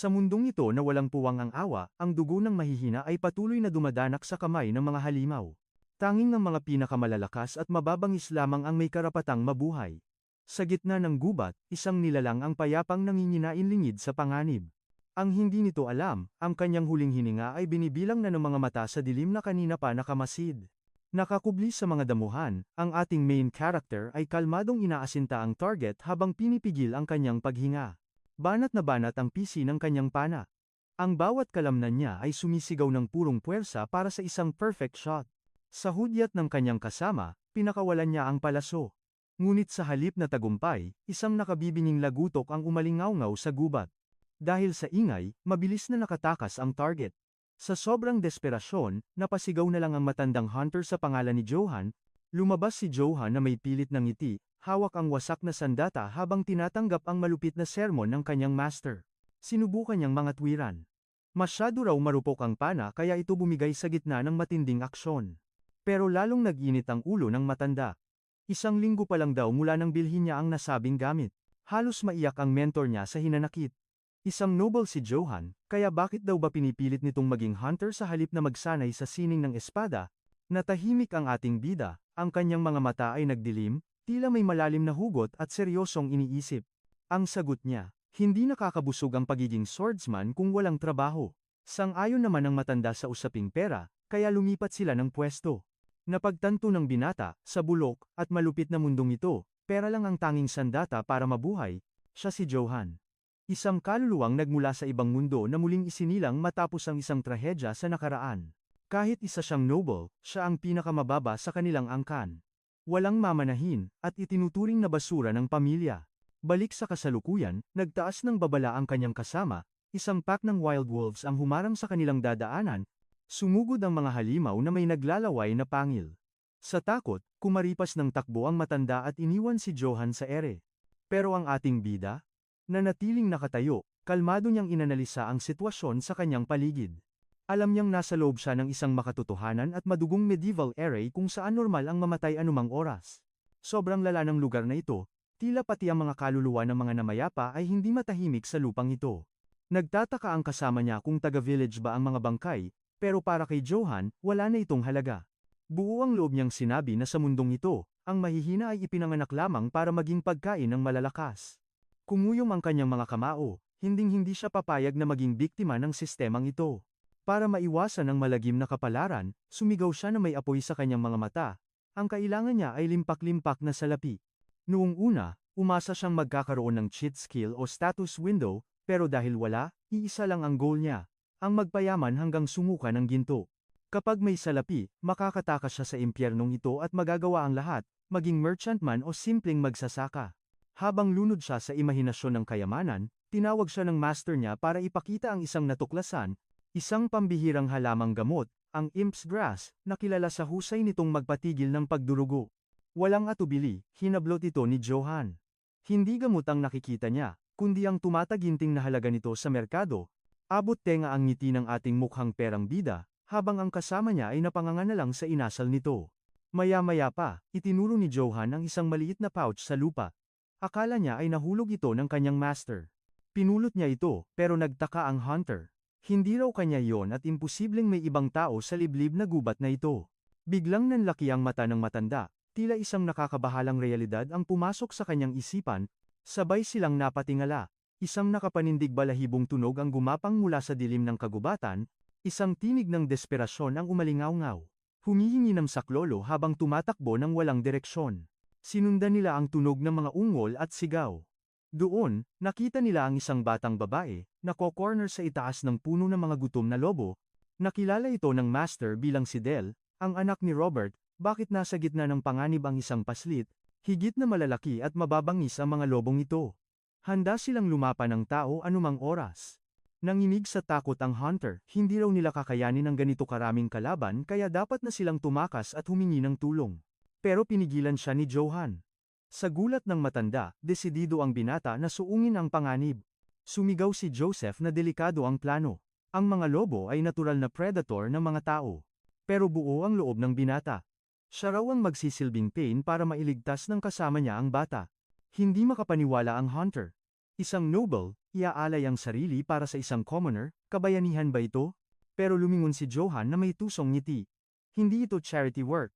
Sa mundong ito na walang puwang ang awa, ang dugo ng mahihina ay patuloy na dumadanak sa kamay ng mga halimaw. Tanging ng mga pinakamalalakas at mababangis lamang ang may karapatang mabuhay. Sa gitna ng gubat, isang nilalang ang payapang nanginginain lingid sa panganib. Ang hindi nito alam, ang kanyang huling hininga ay binibilang na ng mga mata sa dilim na kanina pa nakamasid. Nakakubli sa mga damuhan, ang ating main character ay kalmadong inaasinta ang target habang pinipigil ang kanyang paghinga. Banat na banat ang pisi ng kanyang pana. Ang bawat kalamnan niya ay sumisigaw ng purong puwersa para sa isang perfect shot. Sa hudyat ng kanyang kasama, pinakawalan niya ang palaso. Ngunit sa halip na tagumpay, isang nakabibinging lagutok ang umalingaw-ngaw sa gubat. Dahil sa ingay, mabilis na nakatakas ang target. Sa sobrang desperasyon, napasigaw na lang ang matandang hunter sa pangalan ni Johan. Lumabas si Johan na may pilit ng ngiti, hawak ang wasak na sandata habang tinatanggap ang malupit na sermon ng kanyang master. Sinubukan niyang mga tuwiran. Masyado raw marupok ang pana kaya ito bumigay sa gitna ng matinding aksyon. Pero lalong nag-init ang ulo ng matanda. Isang linggo pa lang daw mula nang bilhin niya ang nasabing gamit. Halos maiyak ang mentor niya sa hinanakit. Isang noble si Johan, kaya bakit daw ba pinipilit nitong maging hunter sa halip na magsanay sa sining ng espada? Natahimik ang ating bida, ang kanyang mga mata ay nagdilim, tila may malalim na hugot at seryosong iniisip. Ang sagot niya, hindi nakakabusog ang pagiging swordsman kung walang trabaho. Sang-ayon naman ang matanda sa usaping pera, kaya lumipat sila ng pwesto. Napagtanto ng binata, sa bulok, at malupit na mundong ito, pera lang ang tanging sandata para mabuhay, siya si Johan. Isang kaluluwang nagmula sa ibang mundo na muling isinilang matapos ang isang trahedya sa nakaraan. Kahit isa siyang noble, siya ang pinakamababa sa kanilang angkan. Walang mamanahin, at itinuturing na basura ng pamilya. Balik sa kasalukuyan, nagtaas ng babala ang kanyang kasama, isang pack ng wild wolves ang humarang sa kanilang dadaanan, sumugod ang mga halimaw na may naglalaway na pangil. Sa takot, kumaripas ng takbo ang matanda at iniwan si Johan sa ere. Pero ang ating bida? Nanatiling nakatayo, kalmado niyang inanalisa ang sitwasyon sa kanyang paligid. Alam niyang nasa loob siya ng isang makatotohanan at madugong medieval era kung saan normal ang mamatay anumang oras. Sobrang lala ng lugar na ito, tila pati ang mga kaluluwa ng mga namayapa ay hindi matahimik sa lupang ito. Nagtataka ang kasama niya kung taga-village ba ang mga bangkay, pero para kay Johan, wala na itong halaga. Buo ang loob niyang sinabi na sa mundong ito, ang mahihina ay ipinanganak lamang para maging pagkain ng malalakas. Kumuyom ang kanyang mga kamao, hinding-hindi siya papayag na maging biktima ng sistemang ito. Para maiwasan ang malagim na kapalaran, sumigaw siya na may apoy sa kanyang mga mata. Ang kailangan niya ay limpak-limpak na salapi. Noong una, umasa siyang magkakaroon ng cheat skill o status window, pero dahil wala, iisa lang ang goal niya, ang magpayaman hanggang sumuka ng ginto. Kapag may salapi, makakatakas siya sa impyernong ito at magagawa ang lahat, maging merchant man o simpleng magsasaka. Habang lunod siya sa imahinasyon ng kayamanan, tinawag siya ng master niya para ipakita ang isang natuklasan, isang pambihirang halamang gamot, ang imp's grass, na kilala sa husay nitong magpatigil ng pagdurugo. Walang atubili, hinablot ito ni Johan. Hindi gamot ang nakikita niya, kundi ang tumataginting na halaga nito sa merkado. Abot tenga ang ngiti ng ating mukhang perang bida, habang ang kasama niya ay napanganga na lang sa inasal nito. Maya-maya pa, itinuro ni Johan ang isang maliit na pouch sa lupa. Akala niya ay nahulog ito ng kanyang master. Pinulot niya ito, pero nagtaka ang hunter. Hindi raw kanya yon at imposibleng may ibang tao sa liblib na gubat na ito. Biglang nanlaki ang mata ng matanda, tila isang nakakabahalang realidad ang pumasok sa kanyang isipan, sabay silang napatingala. Isang nakapanindig balahibong tunog ang gumapang mula sa dilim ng kagubatan, isang tinig ng desperasyon ang umalingaw-ngaw. Humihingi ng saklolo habang tumatakbo ng walang direksyon. Sinundan nila ang tunog ng mga ungol at sigaw. Doon, nakita nila ang isang batang babae, nako-corner sa itaas ng puno ng mga gutom na lobo. Nakilala ito ng master bilang si Del, ang anak ni Robert. Bakit nasa gitna ng panganib ang isang paslit, higit na malalaki at mababangis ang mga lobong ito. Handa silang lumapa ng tao anumang oras. Nanginig sa takot ang hunter, hindi raw nila kakayanin ang ganito karaming kalaban kaya dapat na silang tumakas at humingi ng tulong. Pero pinigilan siya ni Johan. Sa gulat ng matanda, desidido ang binata na suungin ang panganib. Sumigaw si Joseph na delikado ang plano. Ang mga lobo ay natural na predator ng mga tao. Pero buo ang loob ng binata. Siya raw ang magsisilbing pain para mailigtas ng kasama niya ang bata. Hindi makapaniwala ang hunter. Isang noble, iaalay ang sarili para sa isang commoner, kabayanihan ba ito? Pero lumingon si Johan na may tusong ngiti. Hindi ito charity work.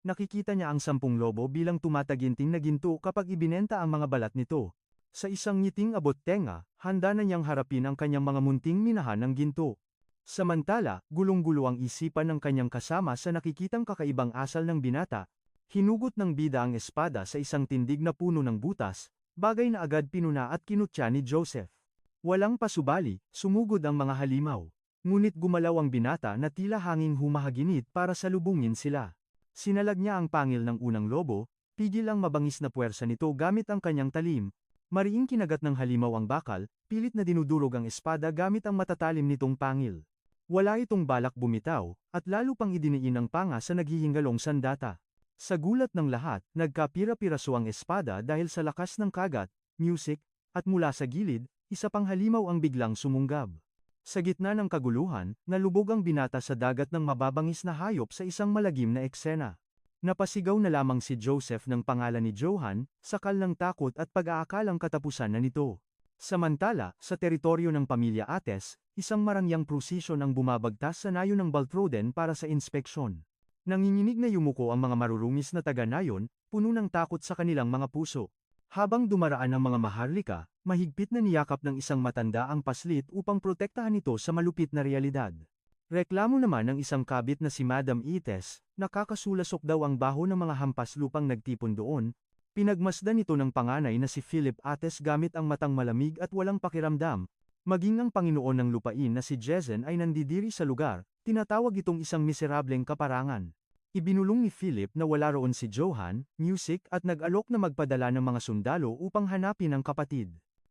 Nakikita niya ang 10 lobo bilang tumataginting na ginto kapag ibinenta ang mga balat nito. Sa isang ngiting abot tenga, handa na niyang harapin ang kanyang mga munting minahan ng ginto. Samantala, gulong-gulo ang isipan ng kanyang kasama sa nakikitang kakaibang asal ng binata. Hinugot ng bida ang espada sa isang tindig na puno ng butas, bagay na agad pinuna at kinutya ni Joseph. Walang pasubali, sumugod ang mga halimaw. Ngunit gumalaw ang binata na tila hanging humahaginit para salubungin sila. Sinalag niya ang pangil ng unang lobo, pigil ang mabangis na puwersa nito gamit ang kanyang talim. Mariing kinagat ng halimaw ang bakal, pilit na dinudurog ang espada gamit ang matatalim nitong pangil. Wala itong balak bumitaw, at lalo pang idiniin ang panga sa naghihingalong sandata. Sa gulat ng lahat, nagkapira-piraso ang espada dahil sa lakas ng kagat, music, at mula sa gilid, isa pang halimaw ang biglang sumunggab. Sa gitna ng kaguluhan, nalubog ang binata sa dagat ng mababangis na hayop sa isang malagim na eksena. Napasigaw na lamang si Joseph ng pangalan ni Johan, sakal ng takot at pag-aakalang katapusan na nito. Samantala, sa teritoryo ng pamilya Ates, isang marangyang prosesyon ang bumabagtas sa nayon ng Baltroden para sa inspeksyon. Nanginginig na yumuko ang mga marurungis na taga-nayon, puno ng takot sa kanilang mga puso. Habang dumaraan ang mga maharlika, mahigpit na niyakap ng isang matanda ang paslit upang protektahan ito sa malupit na realidad. Reklamo naman ng isang kabit na si Madam Ites, nakakasulasok daw ang baho ng mga hampas lupang nagtipon doon. Pinagmasdan ito ng panganay na si Philip Ates gamit ang matang malamig at walang pakiramdam. Maging ang Panginoon ng lupain na si Jezen ay nandidiri sa lugar, tinatawag itong isang miserableng kaparangan. Ibinulong ni Philip na wala roon si Johan, music at nag-alok na magpadala ng mga sundalo upang hanapin ang kapatid.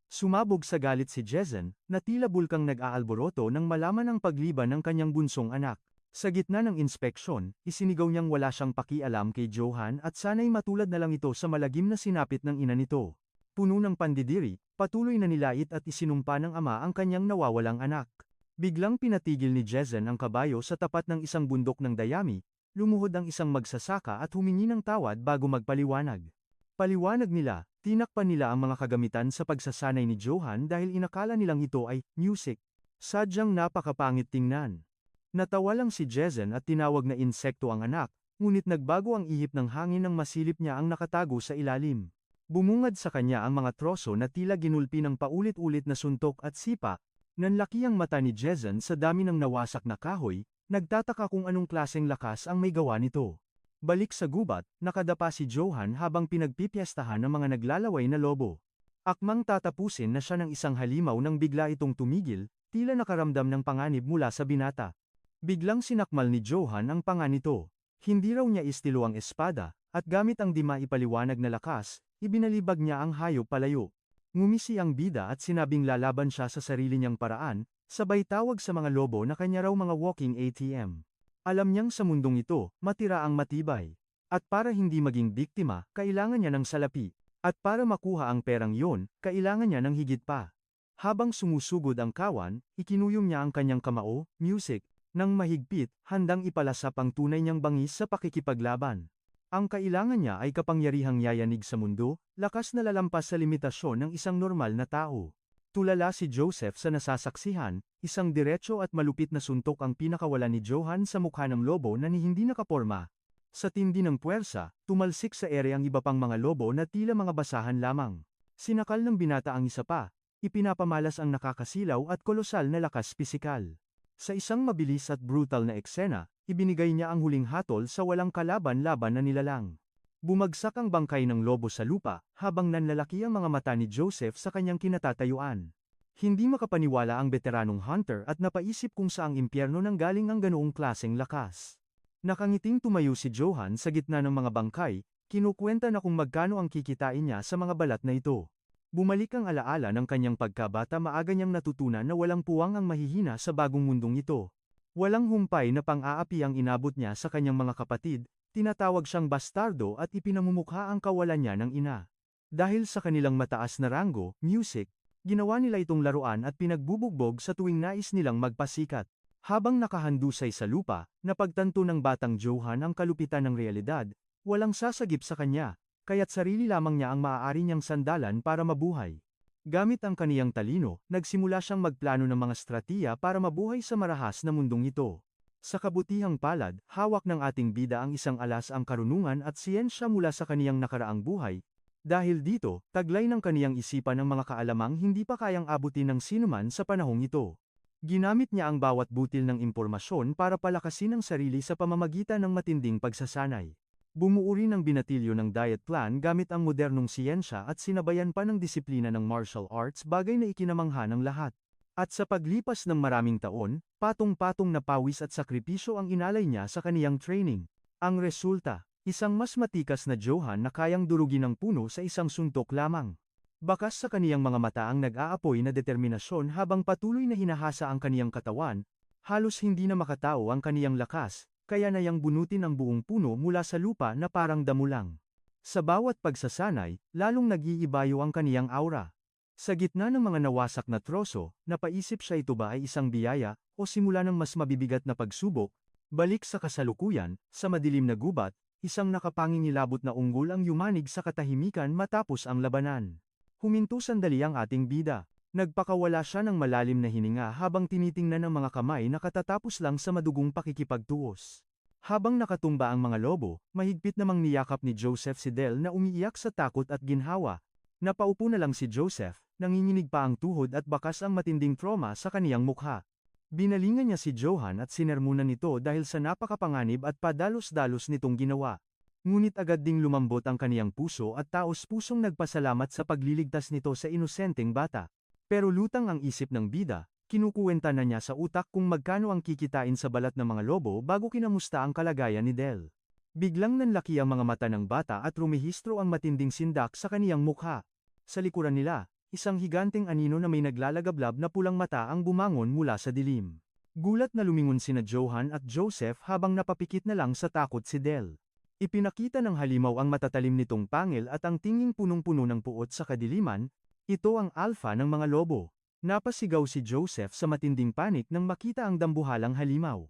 Sumabog sa galit si Jezen, na tila bulkang nag-aalboroto nang malaman ang pagliban ng kanyang bunsong anak. Sa gitna ng inspeksyon, isinigaw niyang wala siyang pakialam kay Johan at sana'y matulad na lang ito sa malagim na sinapit ng ina nito. Puno ng pandidiri, patuloy na nilait at isinumpa ng ama ang kanyang nawawalang anak. Biglang pinatigil ni Jezen ang kabayo sa tapat ng isang bundok ng dayami, lumuhod ang isang magsasaka at humingi ng tawad bago magpaliwanag. Paliwanag nila, tinakpan nila ang mga kagamitan sa pagsasanay ni Johan dahil inakala nilang ito ay music. Sadyang napakapangit tingnan. Natawa lang si Jezen at tinawag na insekto ang anak, ngunit nagbago ang ihip ng hangin nang masilip niya ang nakatago sa ilalim. Bumungad sa kanya ang mga troso na tila ginulpi ng paulit-ulit na suntok at sipa. Nanlaki ang mata ni Jezen sa dami ng nawasak na kahoy, nagtataka kung anong klaseng lakas ang may gawa nito. Balik sa gubat, nakadapa si Johan habang pinagpipiestahan ng mga naglalaway na lobo. Akmang tatapusin na siya ng isang halimaw nang bigla itong tumigil, tila nakaramdam ng panganib mula sa binata. Biglang sinakmal ni Johan ang panga nito. Hindi raw niya istilo ang espada, at gamit ang di maipaliwanag na lakas, ibinalibag niya ang hayop palayo. Ngumisi ang bida at sinabing lalaban siya sa sarili niyang paraan, sabay tawag sa mga lobo na kanya raw mga walking ATM. Alam niyang sa mundong ito, matira ang matibay. At para hindi maging biktima, kailangan niya ng salapi. At para makuha ang perang yon, kailangan niya ng higit pa. Habang sumusugod ang kawan, ikinuyom niya ang kanyang kamao, music, nang mahigpit, handang ipalasap ang tunay niyang bangis sa pakikipaglaban. Ang kailangan niya ay kapangyarihang yayanig sa mundo, lakas na lalampas sa limitasyon ng isang normal na tao. Tulala si Joseph sa nasasaksihan, isang diretso at malupit na suntok ang pinakawala ni Johan sa mukha ng lobo na hindi nakaporma. Sa tindi ng puwersa, tumalsik sa ere ang iba pang mga lobo na tila mga basahan lamang. Sinakal ng binata ang isa pa, ipinapamalas ang nakakasilaw at kolosal na lakas pisikal. Sa isang mabilis at brutal na eksena, ibinigay niya ang huling hatol sa walang kalaban-laban na nilalang. Bumagsak ang bangkay ng lobo sa lupa, habang nanlalaki ang mga mata ni Joseph sa kanyang kinatatayuan. Hindi makapaniwala ang veteranong hunter at napaisip kung saang impyerno nang galing ang ganoong klaseng lakas. Nakangiting tumayo si Johan sa gitna ng mga bangkay, kinukwenta na kung magkano ang kikitain niya sa mga balat na ito. Bumalik ang alaala ng kanyang pagkabata, maaga niyang natutunan na walang puwang ang mahihina sa bagong mundong ito. Walang humpay na pang-aapi ang inabot niya sa kanyang mga kapatid, tinatawag siyang bastardo at ipinamumukha ang kawalan niya ng ina. Dahil sa kanilang mataas na ranggo, music, ginawa nila itong laruan at pinagbubugbog sa tuwing nais nilang magpasikat. Habang nakahandusay sa lupa, napagtanto ng batang Johan ang kalupitan ng realidad, walang sasagip sa kanya, kaya't sarili lamang niya ang maaari niyang sandalan para mabuhay. Gamit ang kaniyang talino, nagsimula siyang magplano ng mga stratiya para mabuhay sa marahas na mundong ito. Sa kabutihang palad, hawak ng ating bida ang isang alas ang karunungan at siyensya mula sa kaniyang nakaraang buhay. Dahil dito, taglay ng kaniyang isipan ang mga kaalamang hindi pa kayang abutin ng sinuman sa panahong ito. Ginamit niya ang bawat butil ng impormasyon para palakasin ang sarili sa pamamagitan ng matinding pagsasanay. Bumuo rin ang binatilyo ng diet plan gamit ang modernong siyensya at sinabayan pa ng disiplina ng martial arts, bagay na ikinamangha ng lahat. At sa paglipas ng maraming taon, patong-patong na pawis at sakripisyo ang inalay niya sa kaniyang training. Ang resulta, isang mas matikas na Johan na kayang durugin ng puno sa isang suntok lamang. Bakas sa kaniyang mga mata ang nag-aapoy na determinasyon habang patuloy na hinahasa ang kaniyang katawan, halos hindi na makatao ang kaniyang lakas, kaya niyang bunutin ang buong puno mula sa lupa na parang damo lang. Sa bawat pagsasanay, lalong nag-iibayo ang kaniyang aura. Sa gitna ng mga nawasak na troso, napaisip siya, ito ba ay isang biyaya, o simula ng mas mabibigat na pagsubok? Balik sa kasalukuyan, sa madilim na gubat, isang nakapangingilabot na unggol ang yumanig sa katahimikan matapos ang labanan. Huminto sandali ang ating bida. Nagpakawala siya ng malalim na hininga habang tinitingnan ang mga kamay na katatapos lang sa madugong pakikipagtuos. Habang nakatumba ang mga lobo, mahigpit namang niyakap ni Joseph si Del na umiiyak sa takot at ginhawa. Napaupo na lang si Joseph, nanginginig pa ang tuhod at bakas ang matinding trauma sa kaniyang mukha. Binalingan niya si Johan at sinermunan nito dahil sa napakapanganib at padalos-dalos nitong ginawa. Ngunit agad ding lumambot ang kaniyang puso at taos-pusong nagpasalamat sa pagliligtas nito sa inosenteng bata. Pero lutang ang isip ng bida, kinukuwenta na niya sa utak kung magkano ang kikitain sa balat ng mga lobo bago kinamusta ang kalagayan ni Del. Biglang nanlaki ang mga mata ng bata at rumehistro ang matinding sindak sa kaniyang mukha. Sa likuran nila, isang higanteng anino na may naglalagablab na pulang mata ang bumangon mula sa dilim. Gulat na lumingon sina Johan at Joseph habang napapikit na lang sa takot si Del. Ipinakita ng halimaw ang matatalim nitong pangil at ang tinging punong-puno ng puot sa kadiliman, ito ang alpha ng mga lobo. Napasigaw si Joseph sa matinding panik nang makita ang dambuhalang halimaw.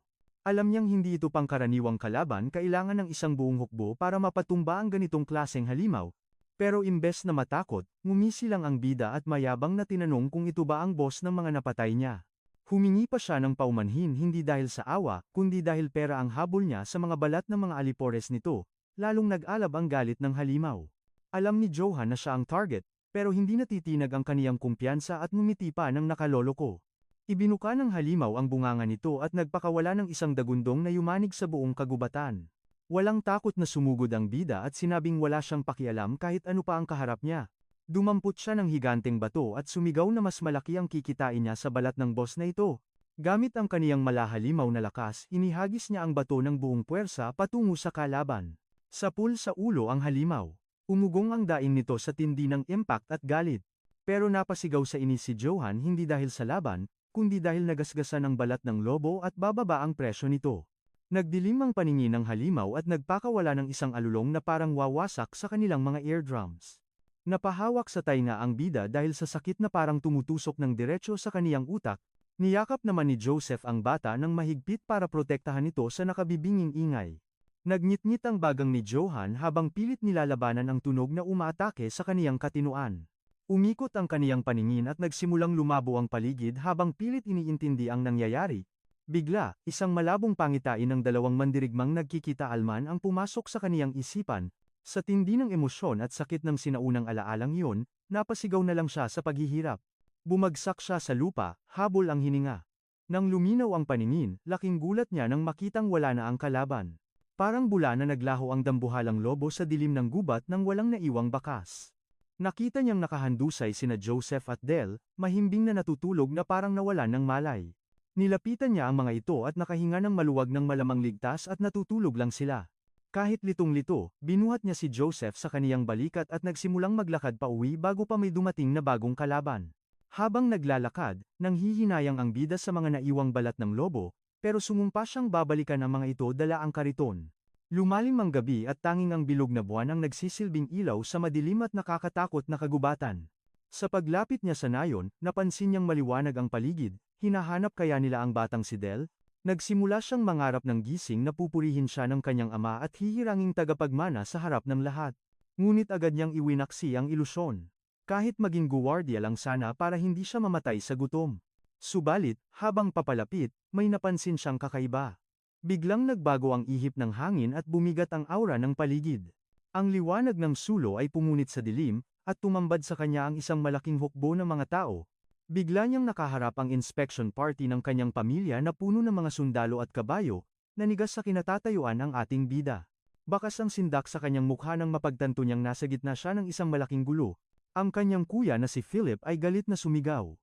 Alam niyang hindi ito pangkaraniwang kalaban, kailangan ng isang buong hukbo para mapatumba ang ganitong klaseng halimaw. Pero imbes na matakot, ngumisi lang ang bida at mayabang na tinanong kung ito ba ang boss ng mga napatay niya. Humingi pa siya ng paumanhin, hindi dahil sa awa, kundi dahil pera ang habol niya sa mga balat ng mga alipores nito, lalong nag-alab ang galit ng halimaw. Alam ni Johan na siya ang target, pero hindi natitinag ang kaniyang kumpiyansa at ngumiti pa ng nakaloloko. Ibinuka ng halimaw ang bunganga nito at nagpakawala ng isang dagundong na yumanig sa buong kagubatan. Walang takot na sumugod ang bida at sinabing wala siyang pakialam kahit ano pa ang kaharap niya. Dumampot siya ng higanteng bato at sumigaw na mas malaki ang kikitain niya sa balat ng boss na ito. Gamit ang kaniyang malahalimaw na lakas, inihagis niya ang bato ng buong puwersa patungo sa kalaban. Sapul sa ulo ang halimaw. Umugong ang daing nito sa tindi ng impact at galit. Pero napasigaw sa inis si Johan, hindi dahil sa laban, kundi dahil nagasgasan ang balat ng lobo at bababa ang presyo nito. Nagdilim ang paningin ng halimaw at nagpakawala ng isang alulong na parang wawasak sa kanilang mga eardrums. Napahawak sa tainga ang bida dahil sa sakit na parang tumutusok ng diretsyo sa kaniyang utak. Niyakap naman ni Joseph ang bata ng mahigpit para protektahan ito sa nakabibinging ingay. Nagngit-ngit ang bagang ni Johan habang pilit nilalabanan ang tunog na umaatake sa kaniyang katinuan. Umikot ang kaniyang paningin at nagsimulang lumabo ang paligid habang pilit iniintindi ang nangyayari. Bigla, isang malabong pangitain ng dalawang mandirigmang nagkikita-alman ang pumasok sa kaniyang isipan. Sa tindi ng emosyon at sakit ng sinaunang alaalang iyon, napasigaw na lang siya sa paghihirap. Bumagsak siya sa lupa, habol ang hininga. Nang luminaw ang paningin, laking gulat niya nang makitang wala na ang kalaban. Parang bula na naglaho ang dambuhalang lobo sa dilim ng gubat nang walang naiwang bakas. Nakita niyang nakahandusay sina Joseph at Del, mahimbing na natutulog na parang nawalan ng malay. Nilapitan niya ang mga ito at nakahinga ng maluwag ng malamang ligtas at natutulog lang sila. Kahit litong-lito, binuhat niya si Joseph sa kaniyang balikat at nagsimulang maglakad pa uwi bago pa may dumating na bagong kalaban. Habang naglalakad, nanghihinayang ang bida sa mga naiwang balat ng lobo, pero sumumpa siyang babalikan ang mga ito dala ang kariton. Lumalim ang gabi at tanging ang bilog na buwan ang nagsisilbing ilaw sa madilim at nakakatakot na kagubatan. Sa paglapit niya sa nayon, napansin niyang maliwanag ang paligid, hinahanap kaya nila ang batang si Del? Nagsimula siyang mangarap ng gising na pupurihin siya ng kanyang ama at hihiranging tagapagmana sa harap ng lahat. Ngunit agad niyang iwinaksi ang ilusyon. Kahit maging guwardiya lang sana para hindi siya mamatay sa gutom. Subalit, habang papalapit, may napansin siyang kakaiba. Biglang nagbago ang ihip ng hangin at bumigat ang aura ng paligid. Ang liwanag ng sulo ay pumunit sa dilim, at tumambad sa kanya ang isang malaking hukbo ng mga tao. Bigla niyang nakaharap ang inspection party ng kanyang pamilya na puno ng mga sundalo at kabayo, nanigas sa kinatatayuan ang ating bida. Bakas ang sindak sa kanyang mukha nang mapagtanto niyang nasa gitna siya ng isang malaking gulo. Ang kanyang kuya na si Philip ay galit na sumigaw.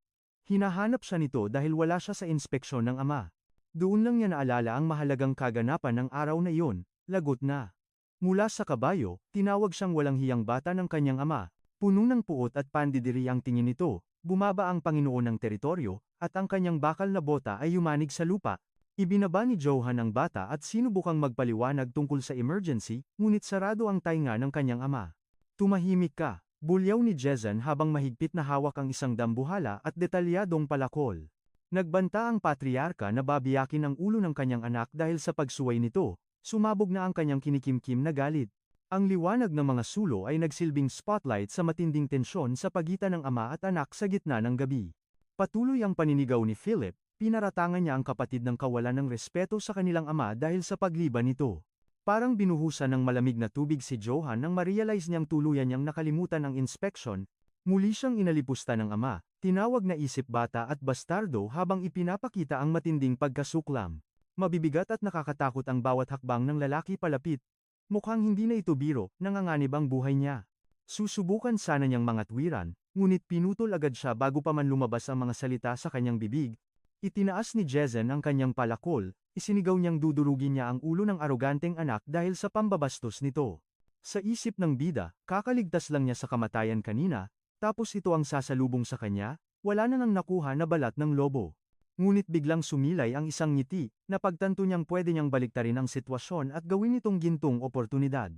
Hinahanap siya nito dahil wala siya sa inspeksyon ng ama. Doon lang niya naalala ang mahalagang kaganapan ng araw na iyon, lagot na. Mula sa kabayo, tinawag siyang walang hiyang bata ng kanyang ama. Puno ng puot at pandidiri ang tingin nito, bumaba ang Panginoon ng teritoryo, at ang kanyang bakal na bota ay yumanig sa lupa. Ibinaba ni Johan ang bata at sinubukang magpaliwanag tungkol sa emergency, ngunit sarado ang tainga ng kanyang ama. Tumahimik ka, bulyaw ni Jason habang mahigpit na hawak ang isang dambuhala at detalyadong palakol. Nagbanta ang patriarka na babiyakin ang ulo ng kanyang anak dahil sa pagsuway nito, sumabog na ang kanyang kinikimkim na galit. Ang liwanag ng mga sulo ay nagsilbing spotlight sa matinding tensyon sa pagitan ng ama at anak sa gitna ng gabi. Patuloy ang paninigaw ni Philip, pinaratangan niya ang kapatid ng kawalan ng respeto sa kanilang ama dahil sa pagliban nito. Parang binuhusan ng malamig na tubig si Johan nang ma-realize niyang tuluyan niyang nakalimutan ang inspection. Muli siyang inalipusta ng ama, tinawag na isip bata at bastardo habang ipinapakita ang matinding pagkasuklam. Mabibigat at nakakatakot ang bawat hakbang ng lalaki palapit. Mukhang hindi na ito biro, nanganganib ang buhay niya. Susubukan sana niyang mga tuwiran, ngunit pinutol agad siya bago pa man lumabas ang mga salita sa kanyang bibig. Itinaas ni Jason ang kanyang palakol, isinigaw niyang dudurugin niya ang ulo ng aroganteng anak dahil sa pambabastos nito. Sa isip ng bida, kakaligtas lang niya sa kamatayan kanina, tapos ito ang sasalubong sa kanya, wala na nang nakuha na balat ng lobo. Ngunit biglang sumilay ang isang ngiti, na pagtanto niyang pwede niyang baliktarin ang sitwasyon at gawin itong gintong oportunidad.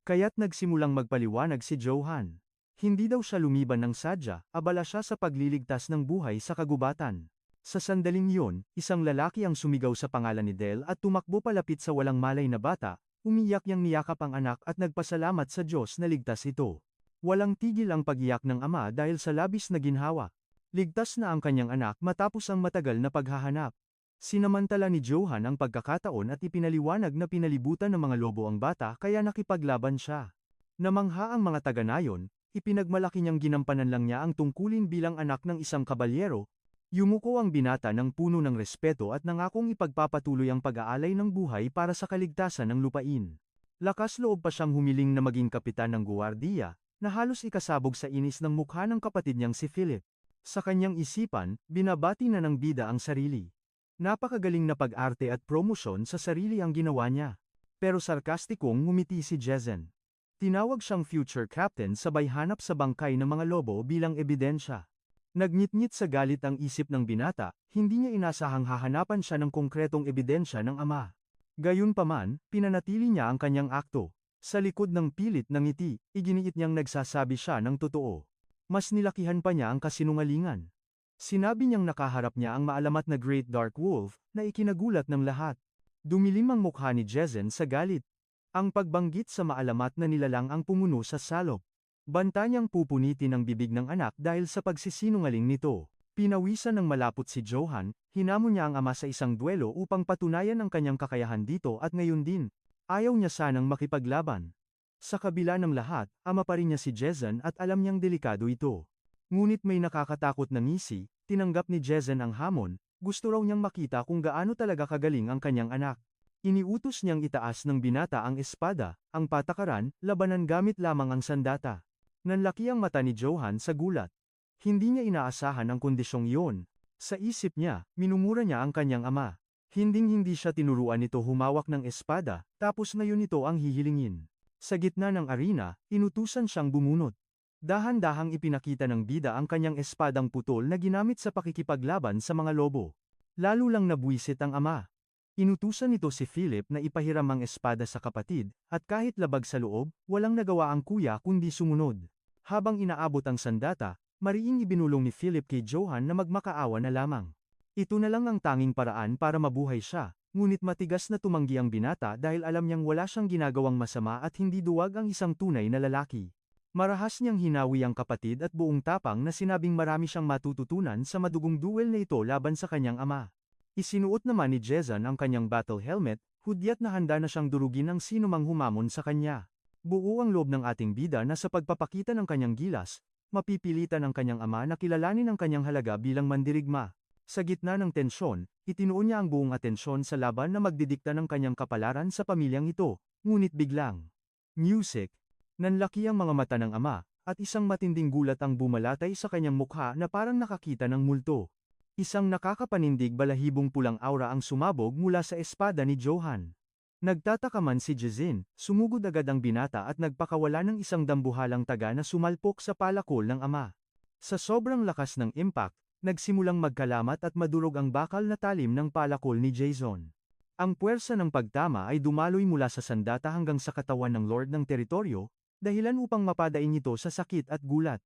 Kaya't nagsimulang magpaliwanag si Johan. Hindi daw siya lumiban ng sadya, abala siya sa pagliligtas ng buhay sa kagubatan. Sa sandaling iyon, isang lalaki ang sumigaw sa pangalan ni Del at tumakbo palapit sa walang malay na bata, umiyak niyang niyakap ang anak at nagpasalamat sa Diyos na ligtas ito. Walang tigil ang pagiyak ng ama dahil sa labis na ginhawa. Ligtas na ang kanyang anak matapos ang matagal na paghahanap. Sinamantala ni Johan ang pagkakataon at ipinaliwanag na pinalibutan ng mga lobo ang bata kaya nakipaglaban siya. Namangha ang mga taga-nayon, ipinagmalaki niyang ginampanan lang niya ang tungkulin bilang anak ng isang kabalyero. Yumuko ang binata ng puno ng respeto at nangakong ipagpapatuloy ang pag-aalay ng buhay para sa kaligtasan ng lupain. Lakas loob pa siyang humiling na maging kapitan ng guwardiya, na halos ikasabog sa inis ng mukha ng kapatid niyang si Philip. Sa kanyang isipan, binabati na ng bida ang sarili. Napakagaling na pag-arte at promosyon sa sarili ang ginawa niya. Pero sarkastikong ngumiti si Jason. Tinawag siyang future captain sabay hanap sa bangkay ng mga lobo bilang ebidensya. Nagngit-ngit sa galit ang isip ng binata, hindi niya inasahang hahanapan siya ng konkretong ebidensya ng ama. Gayunpaman, pinanatili niya ang kanyang akto. Sa likod ng pilit na ngiti, iginiit niyang nagsasabi siya ng totoo. Mas nilakihan pa niya ang kasinungalingan. Sinabi niyang nakaharap niya ang maalamat na Great Dark Wolf, na ikinagulat ng lahat. Dumilim ang mukha ni Jason sa galit. Ang pagbanggit sa maalamat na nilalang ang pumuno sa salop. Banta niyang pupunitin ang bibig ng anak dahil sa pagsisinungaling nito. Pinawisan ng malapot si Johan, hinamon niya ang ama sa isang duelo upang patunayan ang kanyang kakayahan dito at ngayon din. Ayaw niya sanang makipaglaban. Sa kabila ng lahat, ama pa rin niya si Jason at alam niyang delikado ito. Ngunit may nakakatakot na ngisi, tinanggap ni Jason ang hamon, gusto raw niyang makita kung gaano talaga kagaling ang kanyang anak. Iniutos niyang itaas ng binata ang espada, ang patakaran, labanan gamit lamang ang sandata. Nanlaki ang mata ni Johan sa gulat. Hindi niya inaasahan ang kondisyong iyon. Sa isip niya, minumura niya ang kanyang ama. Hinding-hindi siya tinuruan nito humawak ng espada, tapos ngayon ito ang hihilingin. Sa gitna ng arena, inutusan siyang bumunot. Dahan-dahang ipinakita ng bida ang kanyang espadang putol na ginamit sa pakikipaglaban sa mga lobo. Lalo lang nabuwisit ang ama. Inutusan nito si Philip na ipahiram ang espada sa kapatid, at kahit labag sa loob, walang nagawa ang kuya kundi sumunod. Habang inaabot ang sandata, mariing ibinulong ni Philip kay Johan na magmakaawa na lamang. Ito na lang ang tanging paraan para mabuhay siya. Ngunit matigas na tumanggi ang binata dahil alam niyang wala siyang ginagawang masama at hindi duwag ang isang tunay na lalaki. Marahas niyang hinawi ang kapatid at buong tapang na sinabing marami siyang matututunan sa madugong duel na ito laban sa kanyang ama. Isinuot naman ni Jezan ang kanyang battle helmet, hudyat na handa na siyang durugin ang sinumang humamon sa kanya. Buo ang loob ng ating bida na sa pagpapakita ng kanyang gilas, mapipilitan ang kanyang ama na kilalanin ang kanyang halaga bilang mandirigma. Sa gitna ng tensyon, itinuon niya ang buong atensyon sa laban na magdidikta ng kanyang kapalaran sa pamilyang ito, ngunit biglang. Music. Nanlaki ang mga mata ng ama, at isang matinding gulat ang bumalatay sa kanyang mukha na parang nakakita ng multo. Isang nakakapanindig balahibong pulang aura ang sumabog mula sa espada ni Johan. Nagtataka man si Jezin, sumugod agad ang binata at nagpakawala ng isang dambuhalang taga na sumalpok sa palakol ng ama. Sa sobrang lakas ng impact, nagsimulang magkalamat at madurog ang bakal na talim ng palakol ni Jason. Ang puwersa ng pagtama ay dumaloy mula sa sandata hanggang sa katawan ng Lord ng teritoryo, dahilan upang mapadaing ito sa sakit at gulat.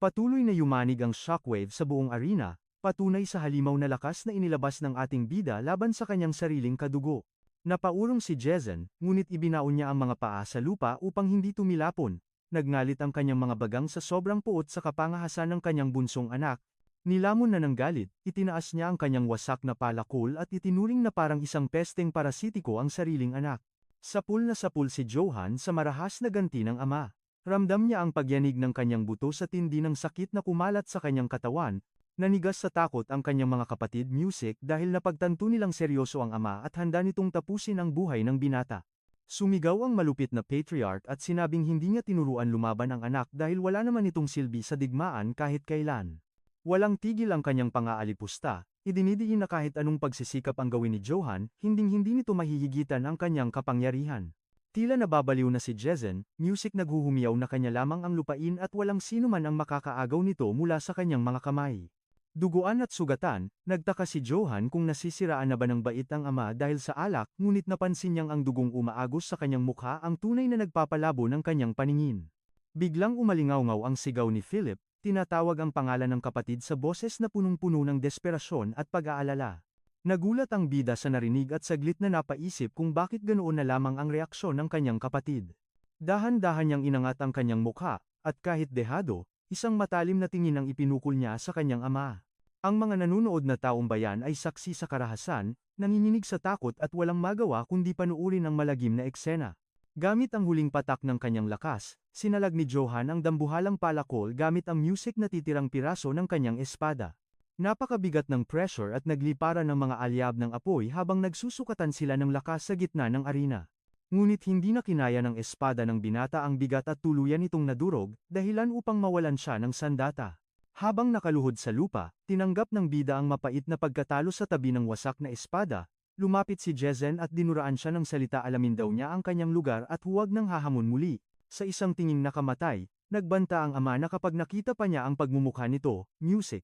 Patuloy na yumanig ang shockwave sa buong arena, patunay sa halimaw na lakas na inilabas ng ating bida laban sa kanyang sariling kadugo. Napaurong si Jezan, ngunit ibinaon niya ang mga paa sa lupa upang hindi tumilapon. Nagngalit ang kanyang mga bagang sa sobrang puot sa kapangahasan ng kanyang bunsong anak. Nilamon na ng galit, itinaas niya ang kanyang wasak na palakol at itinuring na parang isang pesteng parasitiko ang sariling anak. Sapul si Johan sa marahas na ganti ng ama. Ramdam niya ang pagyanig ng kanyang buto sa tindi ng sakit na kumalat sa kanyang katawan, nanigas sa takot ang kanyang mga kapatid Music dahil napagtanto nilang seryoso ang ama at handa nitong tapusin ang buhay ng binata. Sumigaw ang malupit na patriarch at sinabing hindi niya tinuruan lumaban ang anak dahil wala naman itong silbi sa digmaan kahit kailan. Walang tigil ang kanyang pang-aalipusta. Idinidiin na kahit anong pagsisikap ang gawin ni Johan, hinding-hindi nito mahihigitan ang kanyang kapangyarihan. Tila nababaliw na si Jezan, Music naghuhumiyaw na kanya lamang ang lupain at walang sino man ang makakaagaw nito mula sa kanyang mga kamay. Duguan at sugatan, nagtaka si Johan kung nasisiraan na ba ng bait ang ama dahil sa alak, ngunit napansin niyang ang dugong umaagos sa kanyang mukha ang tunay na nagpapalabo ng kanyang paningin. Biglang umalingaw-ngaw ang sigaw ni Philip, tinatawag ang pangalan ng kapatid sa boses na punong-puno ng desperasyon at pag-aalala. Nagulat ang bida sa narinig at saglit na napaisip kung bakit ganoon na lamang ang reaksyon ng kanyang kapatid. Dahan-dahan niyang inangat ang kanyang mukha, at kahit dehado, isang matalim na tingin ang ipinukol niya sa kanyang ama. Ang mga nanunood na taong bayan ay saksi sa karahasan, nanginginig sa takot at walang magawa kundi panuurin ang malagim na eksena. Gamit ang huling patak ng kanyang lakas, sinalag ni Johan ang dambuhalang palakol gamit ang Music na titirang piraso ng kanyang espada. Napakabigat ng pressure at nagliparan ng mga alyab ng apoy habang nagsusukatan sila ng lakas sa gitna ng arena. Ngunit hindi na kinaya ng espada ng binata ang bigat at tuluyan itong nadurog, dahilan upang mawalan siya ng sandata. Habang nakaluhod sa lupa, tinanggap ng bida ang mapait na pagkatalo sa tabi ng wasak na espada. Lumapit si Jezan at dinuraan siya ng salita, alamin daw niya ang kanyang lugar at huwag nang hahamon muli. Sa isang tinging nakamatay, nagbanta ang ama na kapag nakita pa niya ang pagmumukha nito, Music,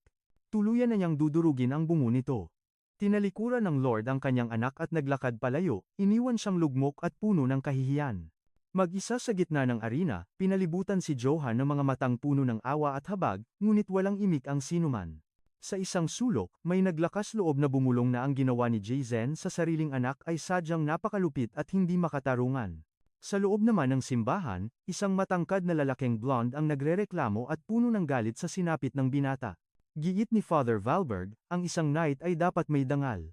tuluyan na niyang dudurugin ang bungo nito. Tinalikuran ng Lord ang kanyang anak at naglakad palayo, iniwan siyang lugmok at puno ng kahihiyan. Mag-isa sa gitna ng arena, pinalibutan si Johan ng mga matang puno ng awa at habag, ngunit walang imik ang sinuman. Sa isang sulok, may naglakas loob na bumulong na ang ginawa ni Jezan sa sariling anak ay sadyang napakalupit at hindi makatarungan. Sa loob naman ng simbahan, isang matangkad na lalaking blonde ang nagrereklamo at puno ng galit sa sinapit ng binata. Giit ni Father Valberg, ang isang knight ay dapat may dangal.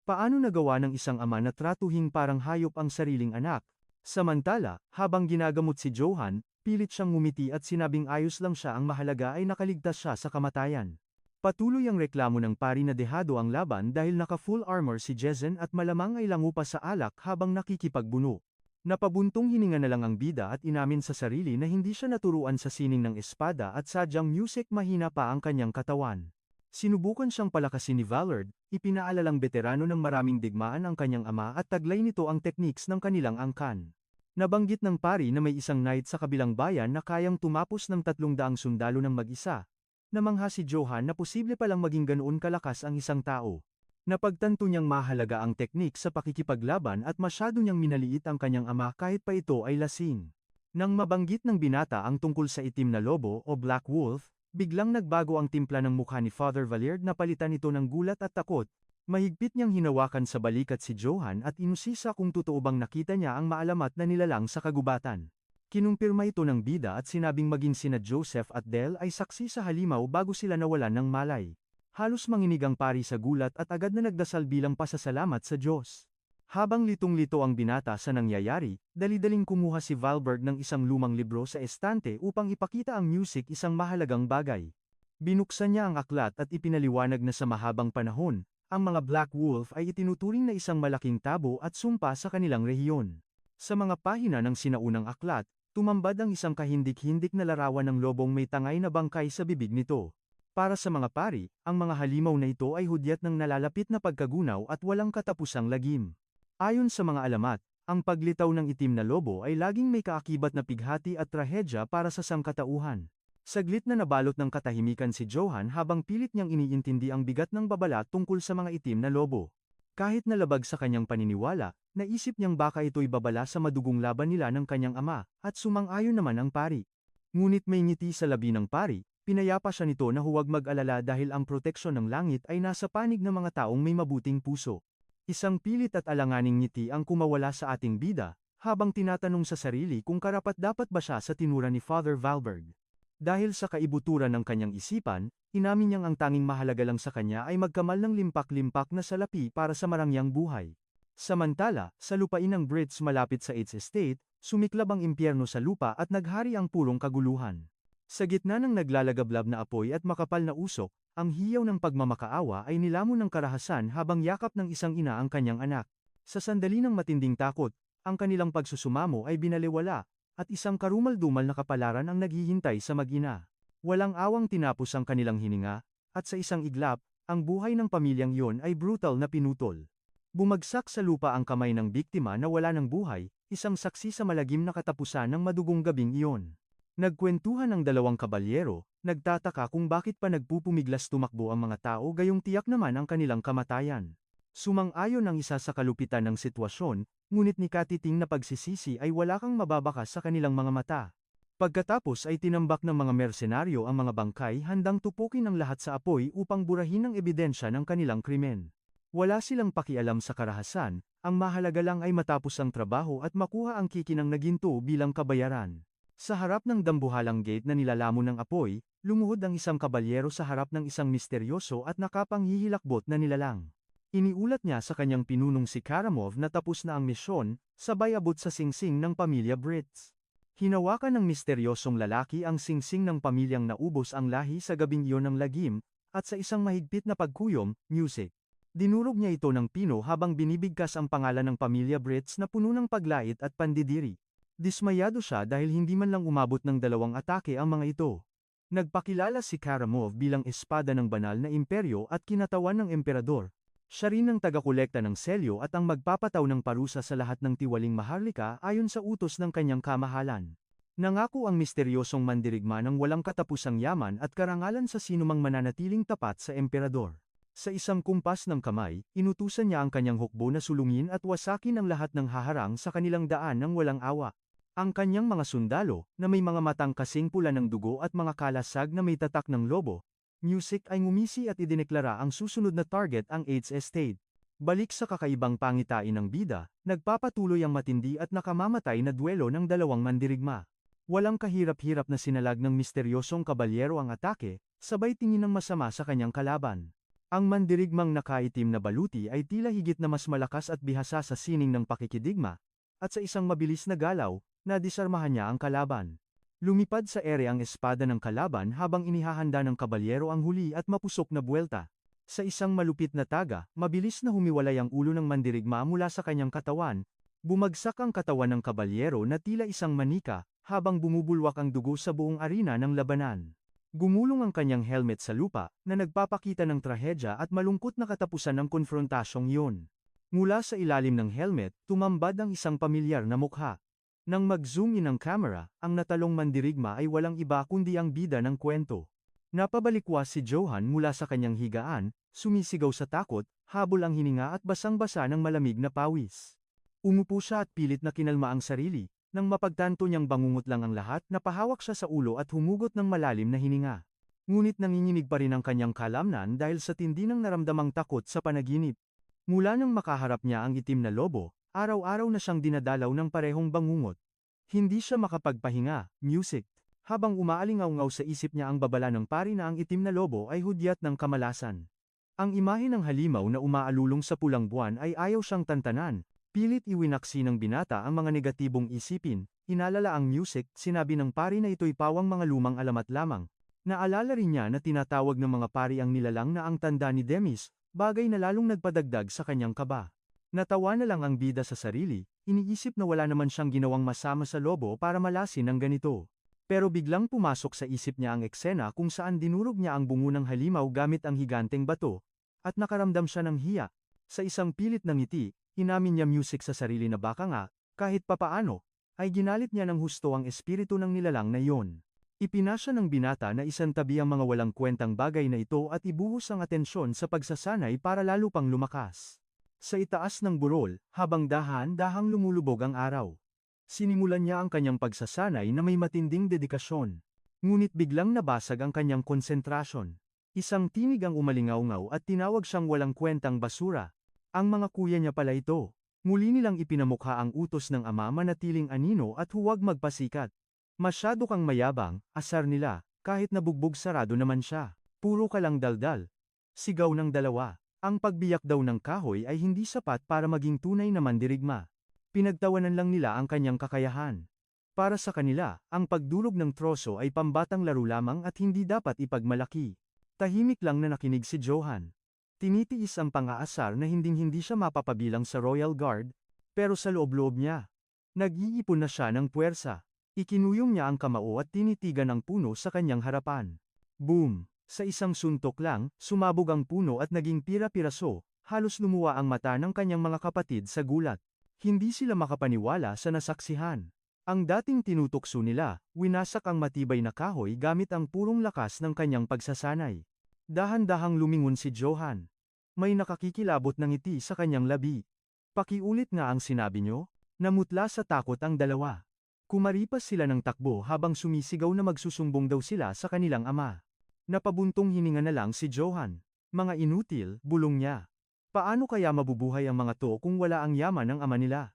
Paano nagawa ng isang ama na tratuhin parang hayop ang sariling anak? Samantala, habang ginagamot si Johan, pilit siyang ngumiti at sinabing ayos lang siya, ang mahalaga ay nakaligtas siya sa kamatayan. Patuloy ang reklamo ng pari na dehado ang laban dahil naka-full armor si Jezan at malamang ay lango pa sa alak habang nakikipagbuno. Napabuntong hininga na lang ang bida at inamin sa sarili na hindi siya naturuan sa sining ng espada at sadyang Music mahina pa ang kanyang katawan. Sinubukan siyang palakasin ni Valard, ipinaalalang veterano ng maraming digmaan ang kanyang ama at taglay nito ang techniques ng kanilang angkan. Nabanggit ng pari na may isang knight sa kabilang bayan na kayang tumapos ng 300 sundalo ng mag-isa. Namangha si Johan na posible palang maging ganoon kalakas ang isang tao. Napagtanto niyang mahalaga ang teknik sa pakikipaglaban at masyado niyang minaliit ang kanyang ama kahit pa ito ay lasing. Nang mabanggit ng binata ang tungkol sa itim na lobo o Black Wolf, biglang nagbago ang timpla ng mukha ni Father Valard na palitan ito ng gulat at takot. Mahigpit niyang hinawakan sa balikat si Johan at inusisa kung totoo bang nakita niya ang maalamat na nilalang sa kagubatan. Kinumpirma ito ng bida at sinabing maging sina Joseph at Del ay saksi sa halimaw bago sila nawalan ng malay. Halos manginig ang pari sa gulat at agad na nagdasal bilang pasasalamat sa Diyos. Habang litong-lito ang binata sa nangyayari, dali-daling kumuha si Valberg ng isang lumang libro sa estante upang ipakita ang music isang mahalagang bagay. Binuksan niya ang aklat at ipinaliwanag na sa mahabang panahon, ang mga Black Wolf ay itinuturing na isang malaking tabo at sumpa sa kanilang rehiyon. Sa mga pahina ng sinaunang aklat, tumambad ang isang kahindik-hindik na larawan ng lobong may tangay na bangkay sa bibig nito. Para sa mga pari, ang mga halimaw na ito ay hudyat ng nalalapit na pagkagunaw at walang katapusang lagim. Ayon sa mga alamat, ang paglitaw ng itim na lobo ay laging may kaakibat na pighati at trahedya para sa sangkatauhan. Saglit na nabalot ng katahimikan si Johan habang pilit niyang iniintindi ang bigat ng babala tungkol sa mga itim na lobo. Kahit nalabag sa kanyang paniniwala, naisip niyang baka ito'y babala sa madugong laban nila ng kanyang ama, at sumang-ayon naman ang pari. Ngunit may ngiti sa labi ng pari, pinayapa siya nito na huwag mag-alala dahil ang proteksyon ng langit ay nasa panig ng mga taong may mabuting puso. Isang pilit at alanganing ngiti ang kumawala sa ating bida, habang tinatanong sa sarili kung karapat-dapat ba siya sa tinura ni Father Valberg. Dahil sa kaibuturan ng kanyang isipan, inamin niyang ang tanging mahalaga lang sa kanya ay magkamal ng limpak-limpak na salapi para sa marangyang buhay. Samantala, sa lupain ng Brits malapit sa 8th Estate, sumiklab ang impyerno sa lupa at naghari ang purong kaguluhan. Sa gitna ng naglalagablab na apoy at makapal na usok, ang hiyaw ng pagmamakaawa ay nilamon ng karahasan habang yakap ng isang ina ang kanyang anak. Sa sandali ng matinding takot, ang kanilang pagsusumamo ay binaliwala, at isang karumal-dumal na kapalaran ang naghihintay sa mag-ina. Walang awang tinapos ang kanilang hininga, at sa isang iglap, ang buhay ng pamilyang iyon ay brutal na pinutol. Bumagsak sa lupa ang kamay ng biktima na wala ng buhay, isang saksi sa malagim na katapusan ng madugong gabing iyon. Nagkwentuhan ang dalawang kabalyero, nagtataka kung bakit pa nagpupumiglas tumakbo ang mga tao gayong tiyak naman ang kanilang kamatayan. Sumang-ayon ang isa sa kalupitan ng sitwasyon, ngunit ni katiting na pagsisisi ay wala kang mababakas sa kanilang mga mata. Pagkatapos ay tinambak ng mga mersenaryo ang mga bangkay handang tupukin ang lahat sa apoy upang burahin ang ebidensya ng kanilang krimen. Wala silang pakialam sa karahasan, ang mahalaga lang ay matapos ang trabaho at makuha ang kikinang naginto bilang kabayaran. Sa harap ng dambuhalang gate na nilalamon ng apoy, lumuhod ang isang kabalyero sa harap ng isang misteryoso at nakapanghihilakbot na nilalang. Iniulat niya sa kanyang pinunong si Karamov na tapos na ang misyon, sabay abot sa singsing ng pamilya Brits. Hinawakan ng misteryosong lalaki ang singsing ng pamilyang naubos ang lahi sa gabing iyon ng lagim, at sa isang mahigpit na pagkuyom, music. Dinurog niya ito ng pino habang binibigkas ang pangalan ng pamilya Brits na puno ng paglait at pandidiri. Dismayado siya dahil hindi man lang umabot ng 2 atake ang mga ito. Nagpakilala si Karamov bilang espada ng banal na imperyo at kinatawan ng emperador. Siya rin ang tagakolekta ng selyo at ang magpapataw ng parusa sa lahat ng tiwaling maharlika ayon sa utos ng kanyang kamahalan. Nangako ang misteryosong mandirigma ng walang katapusang yaman at karangalan sa sinumang mananatiling tapat sa emperador. Sa isang kumpas ng kamay, inutusan niya ang kanyang hukbo na sulungin at wasakin ang lahat ng haharang sa kanilang daan ng walang awa. Ang kanyang mga sundalo, na may mga matang kasing pula ng dugo at mga kalasag na may tatak ng lobo, music ay ngumisi at idineklara ang susunod na target ang 8th Estate. Balik sa kakaibang pangitain ng bida, nagpapatuloy ang matindi at nakamamatay na duelo ng dalawang mandirigma. Walang kahirap-hirap na sinalag ng misteryosong kabalyero ang atake, sabay tingin ng masama sa kanyang kalaban. Ang mandirigmang nakaitim na baluti ay tila higit na mas malakas at bihasa sa sining ng pakikidigma, at sa isang mabilis na galaw, nadisarmahan niya ang kalaban. Lumipad sa ere ang espada ng kalaban habang inihahanda ng kabalyero ang huli at mapusok na buwelta. Sa isang malupit na taga, mabilis na humiwalay ang ulo ng mandirigma mula sa kanyang katawan. Bumagsak ang katawan ng kabalyero na tila isang manika, habang bumubulwak ang dugo sa buong arena ng labanan. Gumulong ang kanyang helmet sa lupa, na nagpapakita ng trahedya at malungkot na katapusan ng konfrontasyong iyon. Mula sa ilalim ng helmet, tumambad ang isang pamilyar na mukha. Nang mag-zoom in ang camera, ang natalong mandirigma ay walang iba kundi ang bida ng kwento. Napabalikwas si Johan mula sa kanyang higaan, sumisigaw sa takot, habol ang hininga at basang-basa ng malamig na pawis. Umupo siya at pilit na kinalma ang sarili, nang mapagtanto niyang bangungot lang ang lahat, napahawak siya sa ulo at humugot ng malalim na hininga. Ngunit nanginginig pa rin ang kanyang kalamnan dahil sa tindi ng naramdamang takot sa panaginip. Mula nang makaharap niya ang itim na lobo, araw-araw na siyang dinadalaw ng parehong bangungot. Hindi siya makapagpahinga. Music. Habang umaalingaw-ngaw sa isip niya ang babala ng pari na ang itim na lobo ay hudyat ng kamalasan. Ang imahe ng halimaw na umaalulong sa pulang buwan ay ayaw siyang tantanan. Pilit iwinaksi ng binata ang mga negatibong isipin. Inalala ang music, sinabi ng pari na ito'y pawang mga lumang alamat lamang. Naalala rin niya na tinatawag ng mga pari ang nilalang na ang tanda ni Demis, bagay na lalong nagpadagdag sa kanyang kaba. Natawa na lang ang bida sa sarili, iniisip na wala naman siyang ginawang masama sa lobo para malasin ng ganito. Pero biglang pumasok sa isip niya ang eksena kung saan dinurog niya ang bungo ng halimaw gamit ang higanteng bato, at nakaramdam siya ng hiya. Sa isang pilit na ngiti, inamin niya music sa sarili na baka nga, kahit papaano, ay ginalit niya ng husto ang espiritu ng nilalang na iyon. Ipinasya ng binata na isantabi ang mga walang kwentang bagay na ito at ibuhos ang atensyon sa pagsasanay para lalo pang lumakas. Sa itaas ng burol, habang dahan-dahang lumulubog ang araw. Sinimulan niya ang kanyang pagsasanay na may matinding dedikasyon. Ngunit biglang nabasag ang kanyang konsentrasyon. Isang tinig ang umalingaw-ngaw at tinawag siyang walang kwentang basura. Ang mga kuya niya pala ito. Muli nilang ipinamukha ang utos ng ama manatiling anino at huwag magpasikat. Masyado kang mayabang, asar nila, kahit nabugbog sarado naman siya. Puro ka lang daldal. Sigaw ng dalawa. Ang pagbiyak daw ng kahoy ay hindi sapat para maging tunay na mandirigma. Pinagtawanan lang nila ang kanyang kakayahan. Para sa kanila, ang pagdurog ng troso ay pambatang laro lamang at hindi dapat ipagmalaki. Tahimik lang na nakinig si Johan. Tinitiis ang pang-aasar na hinding-hindi siya mapapabilang sa Royal Guard, pero sa loob-loob niya. Nag-iipon na siya ng puwersa. Ikinuyong niya ang kamao at tinitigan ang puno sa kanyang harapan. Boom! Sa isang suntok lang, sumabog ang puno at naging pira-piraso, halos lumuwa ang mata ng kanyang mga kapatid sa gulat. Hindi sila makapaniwala sa nasaksihan. Ang dating tinutokso nila, winasak ang matibay na kahoy gamit ang purong lakas ng kanyang pagsasanay. Dahan-dahang lumingon si Johan. May nakakikilabot ng ngiti sa kanyang labi. Pakiulit nga ang sinabi niyo? Namutla sa takot ang dalawa. Kumaripas sila ng takbo habang sumisigaw na magsusumbong daw sila sa kanilang ama. Napabuntong hininga na lang si Johan. Mga inutil, bulong niya. Paano kaya mabubuhay ang mga to kung wala ang yaman ng ama nila?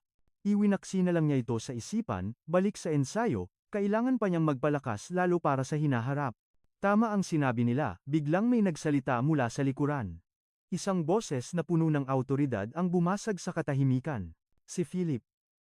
Iwinaksi na lang niya ito sa isipan, balik sa ensayo, kailangan pa niyang magpalakas lalo para sa hinaharap. Tama ang sinabi nila, biglang may nagsalita mula sa likuran. Isang boses na puno ng awtoridad ang bumasag sa katahimikan. Si Philip.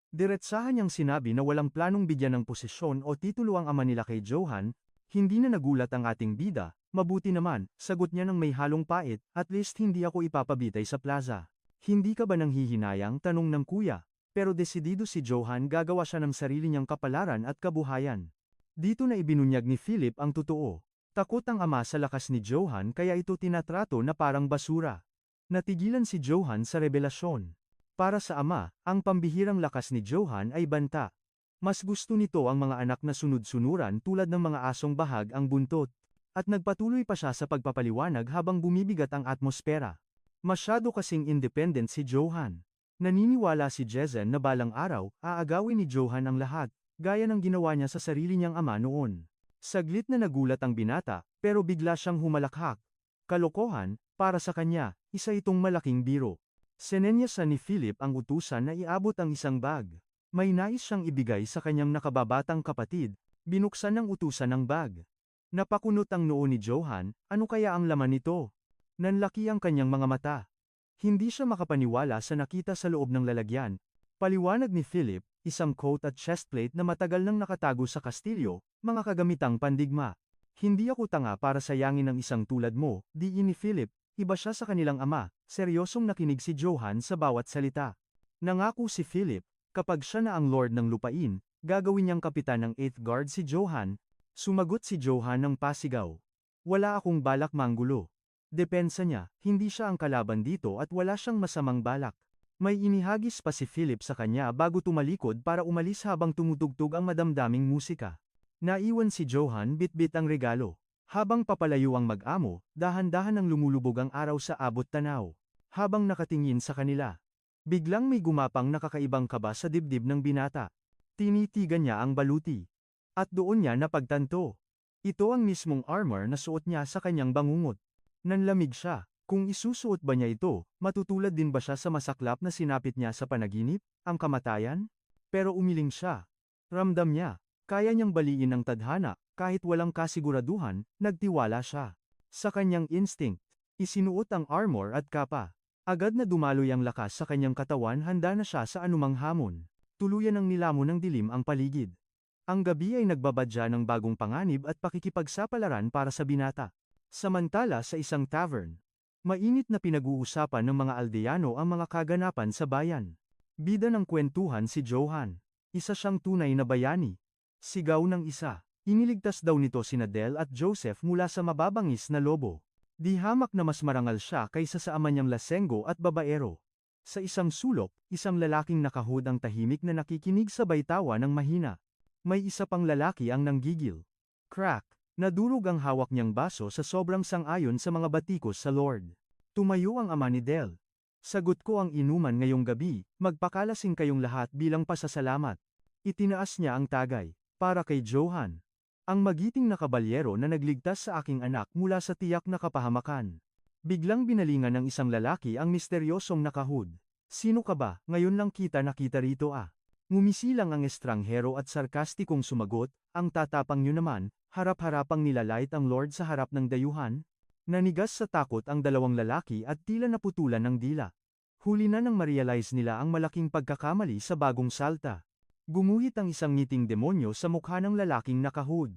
Diretsahan niyang sinabi na walang planong bigyan ng posisyon o titulo ang ama nila kay Johan, hindi na nagulat ang ating bida, mabuti naman, sagot niya ng may halong pait, at least hindi ako ipapabitay sa plaza. Hindi ka ba nanghihinayang tanong ng kuya? Pero desidido si Johan gagawa siya ng sarili niyang kapalaran at kabuhayan. Dito na ibinunyag ni Philip ang totoo. Takot ang ama sa lakas ni Johan kaya ito tinatrato na parang basura. Natigilan si Johan sa rebelasyon. Para sa ama, ang pambihirang lakas ni Johan ay banta. Mas gusto nito ang mga anak na sunod-sunuran tulad ng mga asong bahag ang buntot. At nagpatuloy pa siya sa pagpapaliwanag habang bumibigat ang atmosfera. Masyado kasing independent si Johan. Naniniwala si Jezen na balang araw, aagawin ni Johan ang lahat, gaya ng ginawa niya sa sarili niyang ama noon. Saglit na nagulat ang binata, pero bigla siyang humalakhak. Kalokohan, para sa kanya, isa itong malaking biro. Sinenyasan ni Philip ang utusan na iabot ang isang bag. May nais siyang ibigay sa kanyang nakababatang kapatid, binuksan ng utusan ang bag. Napakunot ang noo ni Johan, ano kaya ang laman nito? Nanlaki ang kanyang mga mata. Hindi siya makapaniwala sa nakita sa loob ng lalagyan. Paliwanag ni Philip, isang coat at chestplate na matagal nang nakatago sa kastilyo, mga kagamitang pandigma. Hindi ako tanga para sayangin ng isang tulad mo, diin ni Philip, iba siya sa kanilang ama, seryosong nakinig si Johan sa bawat salita. Nangako si Philip, kapag siya na ang Lord ng Lupain, gagawin niyang kapitan ng 8th Guard si Johan. Sumagot si Johan ng pasigaw. Wala akong balak manggulo. Depensa niya, hindi siya ang kalaban dito at wala siyang masamang balak. May inihagis pa si Philip sa kanya bago tumalikod para umalis habang tumutugtog ang madamdaming musika. Naiwan si Johan bitbit ang regalo. Habang papalayo ang mag-amo, dahan-dahan ang lumulubog ang araw sa abot tanaw. Habang nakatingin sa kanila, biglang may gumapang nakakaibang kaba sa dibdib ng binata. Tinitigan niya ang baluti. At doon niya napagtanto. Ito ang mismong armor na suot niya sa kanyang bangungot. Nanlamig siya. Kung isusuot ba niya ito, matutulad din ba siya sa masaklap na sinapit niya sa panaginip, ang kamatayan? Pero umiling siya. Ramdam niya, kaya niyang baliin ang tadhana, kahit walang kasiguraduhan, nagtiwala siya. Sa kanyang instinct, isinuot ang armor at kapa. Agad na dumaloy ang lakas sa kanyang katawan, handa na siya sa anumang hamon. Tuluyan ang nilamon ng dilim ang paligid. Ang gabi ay nagbabadya ng bagong panganib at pakikipagsapalaran para sa binata. Samantala sa isang tavern, mainit na pinag-uusapan ng mga aldeano ang mga kaganapan sa bayan. Bida ng kwentuhan si Johan. Isa siyang tunay na bayani. Sigaw ng isa. Iniligtas daw nito sina Del at Joseph mula sa mababangis na lobo. Di hamak na mas marangal siya kaysa sa ama niyang lasenggo at babaero. Sa isang sulok, isang lalaking nakahud ang tahimik na nakikinig sa baytawa ng mahina. May isa pang lalaki ang nanggigil. Crack! Nadurog ang hawak niyang baso sa sobrang sang-ayon sa mga batikos sa Lord. Tumayo ang ama ni Del. Sagot ko ang inuman ngayong gabi, magpakalasing kayong lahat bilang pasasalamat. Itinaas niya ang tagay. Para kay Johan. Ang magiting na kabalyero na nagligtas sa aking anak mula sa tiyak na kapahamakan. Biglang binalingan ng isang lalaki ang misteryosong nakahud. Sino ka ba? Ngayon lang kita nakita rito ah. Ngumisilang ang estranghero at sarkastikong sumagot, ang tatapang niyo naman, harap-harapang nilalait ang Lord sa harap ng dayuhan. Nanigas sa takot ang dalawang lalaki at tila naputulan ng dila. Huli na nang ma-realize nila ang malaking pagkakamali sa bagong salta. Gumuhit ang isang ngiting demonyo sa mukha ng lalaking nakahud.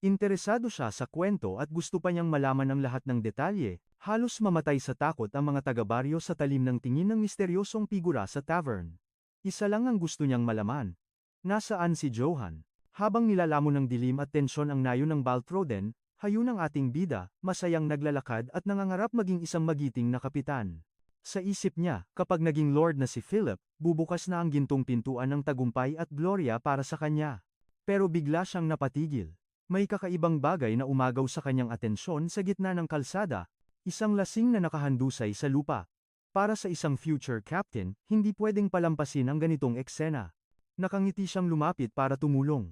Interesado siya sa kwento at gusto pa niyang malaman ang lahat ng detalye, halos mamatay sa takot ang mga taga-baryo sa talim ng tingin ng misteryosong figura sa tavern. Isa lang ang gusto niyang malaman. Nasaan si Johan? Habang nilalamon ng dilim at tensyon ang nayo ng Baltroden, hayo ng ating bida, masayang naglalakad at nangangarap maging isang magiting na kapitan. Sa isip niya, kapag naging Lord na si Philip, bubukas na ang gintong pintuan ng tagumpay at gloria para sa kanya. Pero bigla siyang napatigil. May kakaibang bagay na umagaw sa kanyang atensyon sa gitna ng kalsada, isang lasing na nakahandusay sa lupa. Para sa isang future captain, hindi pwedeng palampasin ang ganitong eksena. Nakangiti siyang lumapit para tumulong.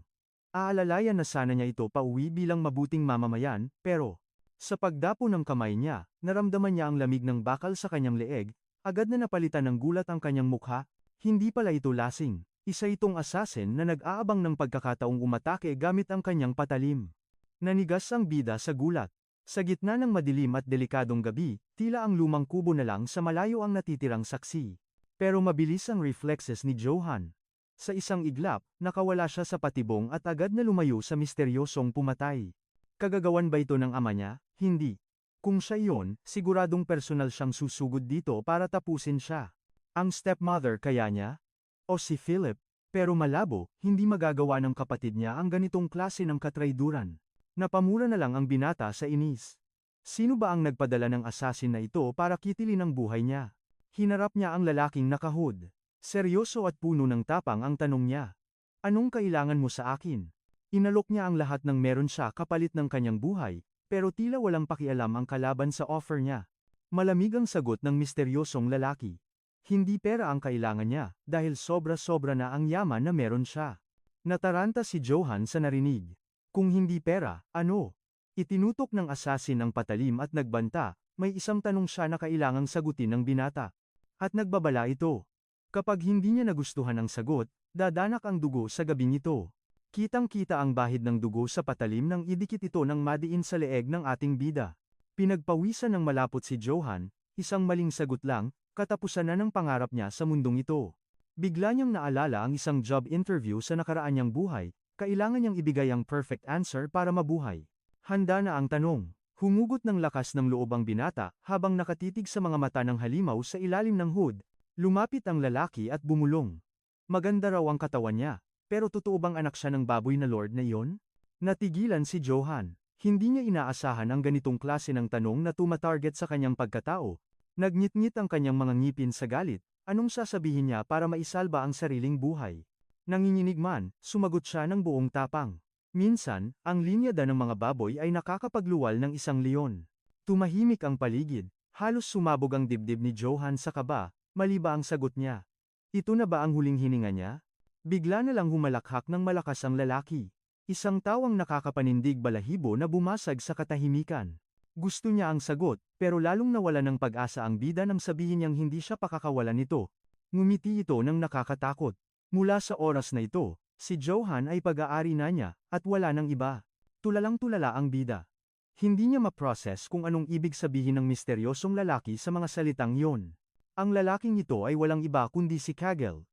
Aalalayan na sana niya ito pauwi bilang mabuting mamamayan, pero sa pagdapo ng kamay niya, naramdaman niya ang lamig ng bakal sa kanyang leeg, agad na napalitan ng gulat ang kanyang mukha, hindi pala ito lasing. Isa itong assassin na nag-aabang ng pagkakataong umatake gamit ang kanyang patalim. Nanigas ang bida sa gulat. Sa gitna ng madilim at delikadong gabi, tila ang lumang kubo na lang sa malayo ang natitirang saksi. Pero mabilis ang reflexes ni Johan. Sa isang iglap, nakawala siya sa patibong at agad na lumayo sa misteryosong pumatay. Kagagawan ba ito ng ama niya? Hindi. Kung siya iyon, siguradong personal siyang susugod dito para tapusin siya. Ang stepmother kaya niya? O si Philip? Pero malabo, hindi magagawa ng kapatid niya ang ganitong klase ng katrayduran. Napamura na lang ang binata sa inis. Sino ba ang nagpadala ng assassin na ito para kitilin ang buhay niya? Hinarap niya ang lalaking nakahud. Seryoso at puno ng tapang ang tanong niya. Anong kailangan mo sa akin? Inalok niya ang lahat ng meron siya kapalit ng kanyang buhay, pero tila walang pakialam ang kalaban sa offer niya. Malamig ang sagot ng misteryosong lalaki. Hindi pera ang kailangan niya, dahil sobra-sobra na ang yaman na meron siya. Nataranta si Johan sa narinig. Kung hindi pera, ano? Itinutok ng assassin ang patalim at nagbanta, may isang tanong siya na kailangang sagutin ng binata. At nagbabala ito. Kapag hindi niya nagustuhan ang sagot, dadanak ang dugo sa gabing ito. Kitang-kita ang bahid ng dugo sa patalim nang idikit ito ng madiin sa leeg ng ating bida. Pinagpawisan ng malapot si Johan, isang maling sagot lang, katapusan na ng pangarap niya sa mundong ito. Bigla niyang naalala ang isang job interview sa nakaraan niyang buhay, kailangan niyang ibigay ang perfect answer para mabuhay. Handa na ang tanong. Humugot ng lakas ng loob ang binata, habang nakatitig sa mga mata ng halimaw sa ilalim ng hood. Lumapit ang lalaki at bumulong. Maganda raw ang katawan niya, pero totoo bang anak siya ng baboy na Lord na iyon? Natigilan si Johan. Hindi niya inaasahan ang ganitong klase ng tanong na tumatarget sa kanyang pagkatao. Nagngit-ngit ang kanyang mga ngipin sa galit, anong sasabihin niya para maisalba ang sariling buhay? Nanginginig man, sumagot siya ng buong tapang. Minsan, ang linyada ng mga baboy ay nakakapagluwal ng isang leon. Tumahimik ang paligid, halos sumabog ang dibdib ni Johan sa kaba. Mali ba ang sagot niya? Ito na ba ang huling hininga niya? Bigla na lang humalakhak ng malakas ang lalaki. Isang tawang nakakapanindig balahibo na bumasag sa katahimikan. Gusto niya ang sagot, pero lalong nawala ng pag-asa ang bida nang sabihin niyang hindi siya pakakawalan nito. Ngumiti ito ng nakakatakot. Mula sa oras na ito, Si Johan ay pag-aari na niya, at wala nang iba. Tulalang-tulala ang bida. Hindi niya ma-process kung anong ibig sabihin ng misteryosong lalaki sa mga salitang yon. Ang lalaking ito ay walang iba kundi si Kagel,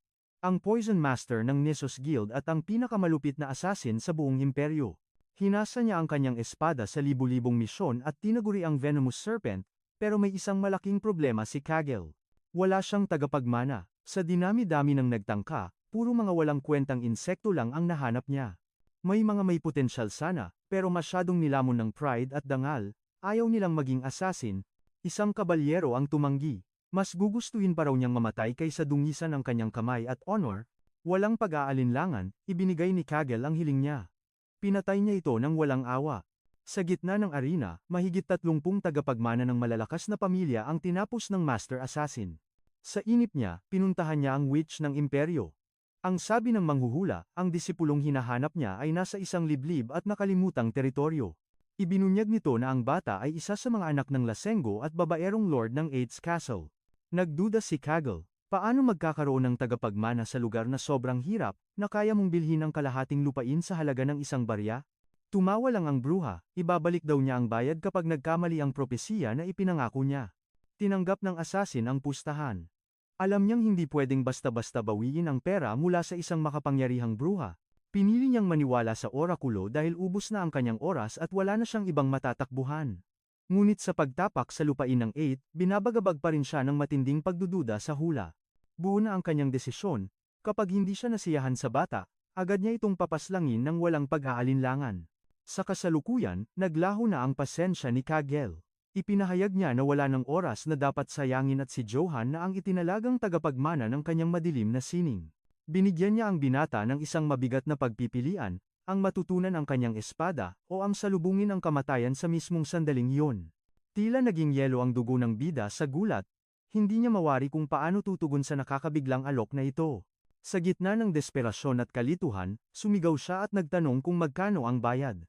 ang Poison Master ng Nissos Guild at ang pinakamalupit na assassin sa buong imperyo. Hinasa niya ang kanyang espada sa libu-libong misyon at tinaguri ang Venomous Serpent, pero may isang malaking problema si Kagel. Wala siyang tagapagmana. Sa dinami-dami ng nagtangka, puro mga walang kwentang insekto lang ang nahanap niya. May mga may potensyal sana, pero masyadong nilamon ng pride at dangal, ayaw nilang maging assassin. Isang kabalyero ang tumanggi. Mas gugustuhin pa raw niyang mamatay kaysa dungisan ang kanyang kamay at honor. Walang pag-aalinlangan, ibinigay ni Kagel ang hiling niya. Pinatay niya ito ng walang awa. Sa gitna ng arena, mahigit 30 tagapagmana ng malalakas na pamilya ang tinapos ng Master Assassin. Sa inip niya, pinuntahan niya ang witch ng imperyo. Ang sabi ng manghuhula, ang disipulong hinahanap niya ay nasa isang liblib at nakalimutang teritoryo. Ibinunyag nito na ang bata ay isa sa mga anak ng Lasengo at babaerong lord ng Eights Castle. Nagduda si Kagel, paano magkakaroon ng tagapagmana sa lugar na sobrang hirap, na kaya mong bilhin ang kalahating lupain sa halaga ng isang barya? Tumawa lang ang bruha, ibabalik daw niya ang bayad kapag nagkamali ang propesiya na ipinangako niya. Tinanggap ng assassin ang pustahan. Alam niyang hindi pwedeng basta-basta bawiin ang pera mula sa isang makapangyarihang bruha. Pinili niyang maniwala sa orakulo dahil ubos na ang kanyang oras at wala na siyang ibang matatakbuhan. Ngunit sa pagtapak sa lupain ng 8, binabagabag pa rin siya ng matinding pagdududa sa hula. Buo na ang kanyang desisyon, kapag hindi siya nasiyahan sa bata, agad niya itong papaslangin ng walang pag-aalinlangan. Sa kasalukuyan, naglaho na ang pasensya ni Kagel. Ipinahayag niya na wala ng oras na dapat sayangin at si Johan na ang itinalagang tagapagmana ng kanyang madilim na sining. Binigyan niya ang binata ng isang mabigat na pagpipilian, ang matutunan ang kanyang espada, o ang salubungin ang kamatayan sa mismong sandaling iyon. Tila naging yelo ang dugo ng bida sa gulat, hindi niya mawari kung paano tutugon sa nakakabiglang alok na ito. Sa gitna ng desperasyon at kalituhan, sumigaw siya at nagtanong kung magkano ang bayad.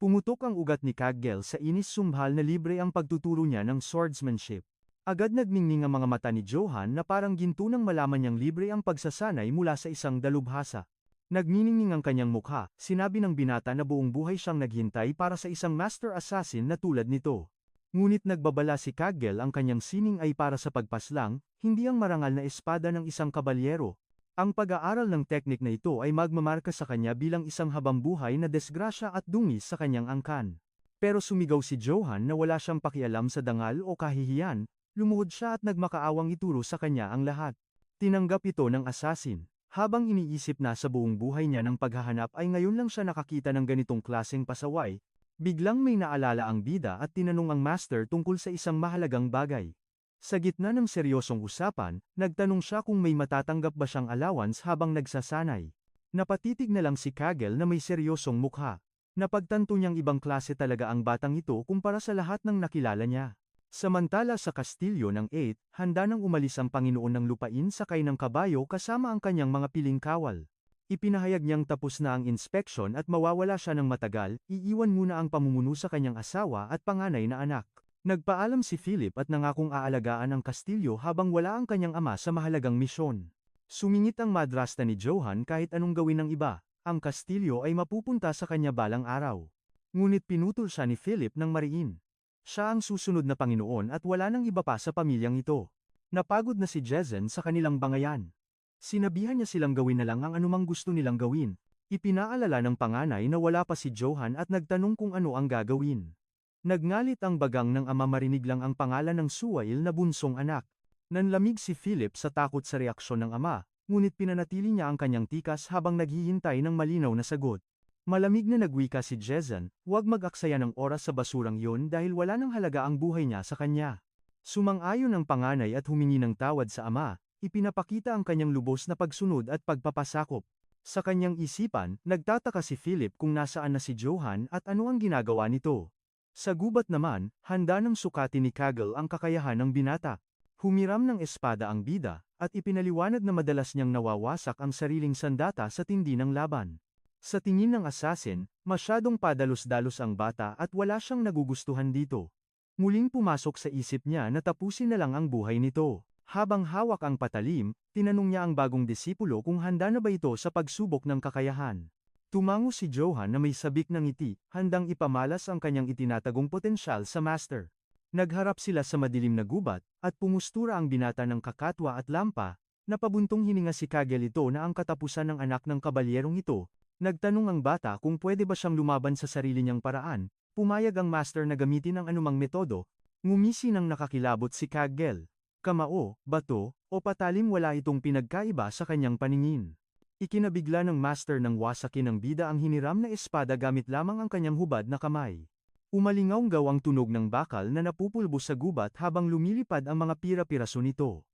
Pumutok ang ugat ni Kagel sa inis sumbhal na libre ang pagtuturo niya ng swordsmanship. Agad nagmingning ang mga mata ni Johan na parang ginto nang malaman niyang libre ang pagsasanay mula sa isang dalubhasa. Nagniningning ang kanyang mukha, sinabi ng binata na buong buhay siyang naghintay para sa isang master assassin na tulad nito. Ngunit nagbabala si Kagel ang kanyang sining ay para sa pagpaslang, hindi ang marangal na espada ng isang kabalyero. Ang pag-aaral ng teknik na ito ay magmamarka sa kanya bilang isang habambuhay na desgrasya at dungis sa kanyang angkan. Pero sumigaw si Johan na wala siyang pakialam sa dangal o kahihiyan, lumuhod siya at nagmakaawang ituro sa kanya ang lahat. Tinanggap ito ng assassin. Habang iniisip na sa buong buhay niya ng paghahanap ay ngayon lang siya nakakita ng ganitong klaseng pasaway, biglang may naalala ang bida at tinanong ang master tungkol sa isang mahalagang bagay. Sa gitna ng seryosong usapan, nagtanong siya kung may matatanggap ba siyang allowance habang nagsasanay. Napatitig na lang si Kagel na may seryosong mukha. Napagtanto niyang ibang klase talaga ang batang ito kumpara sa lahat ng nakilala niya. Samantala sa kastilyo ng 8, handa nang umalis ang Panginoon ng Lupain sakay ng kabayo kasama ang kanyang mga piling kawal. Ipinahayag niyang tapos na ang inspeksyon at mawawala siya ng matagal, iiwan muna ang pamumuno sa kanyang asawa at panganay na anak. Nagpaalam si Philip at nangakong aalagaan ang kastilyo habang wala ang kanyang ama sa mahalagang misyon. Sumingit ang madrasta ni Johan kahit anong gawin ng iba, ang kastilyo ay mapupunta sa kanya balang araw. Ngunit pinutol siya ni Philip ng mariin. Siya ang susunod na Panginoon at wala nang iba pa sa pamilyang ito. Napagod na si Jezen sa kanilang bangayan. Sinabihan niya silang gawin na lang ang anumang gusto nilang gawin. Ipinaalala ng panganay na wala pa si Johan at nagtanong kung ano ang gagawin. Nagngalit ang bagang ng ama marinig lang ang pangalan ng Suwail na bunsong anak. Nanlamig si Philip sa takot sa reaksyon ng ama, ngunit pinanatili niya ang kanyang tikas habang naghihintay ng malinaw na sagot. Malamig na nagwika si Jezen, huwag mag-aksaya ng oras sa basurang yun dahil wala nang halaga ang buhay niya sa kanya. Sumang-ayon ang panganay at humingi ng tawad sa ama, ipinapakita ang kanyang lubos na pagsunod at pagpapasakop. Sa kanyang isipan, nagtataka si Philip kung nasaan na si Johan at ano ang ginagawa nito. Sa gubat naman, handa ng sukati ni Kagel ang kakayahan ng binata. Humiram ng espada ang bida, at ipinaliwanag na madalas niyang nawawasak ang sariling sandata sa tindi ng laban. Sa tingin ng assassin, masyadong padalos-dalos ang bata at wala siyang nagugustuhan dito. Muling pumasok sa isip niya na tapusin na lang ang buhay nito. Habang hawak ang patalim, tinanong niya ang bagong disipulo kung handa na ba ito sa pagsubok ng kakayahan. Tumango si Johan na may sabik ng ngiti, handang ipamalas ang kanyang itinatagong potensyal sa master. Nagharap sila sa madilim na gubat, at pumustura ang binata ng kakatwa at lampa, napabuntong hininga si Kagel ito na ang katapusan ng anak ng kabalyerong ito. Nagtanong ang bata kung pwede ba siyang lumaban sa sarili niyang paraan, pumayag ang master na gamitin ang anumang metodo, ngumisi ng nakakilabot si Kagel. Kamao, bato, o patalim wala itong pinagkaiba sa kanyang paningin. Ikinabigla ng master ng wasakin ng bida ang hiniram na espada gamit lamang ang kanyang hubad na kamay. Umalingaw-ngaw ang tunog ng bakal na napupulbo sa gubat habang lumilipad ang mga pira-piraso nito.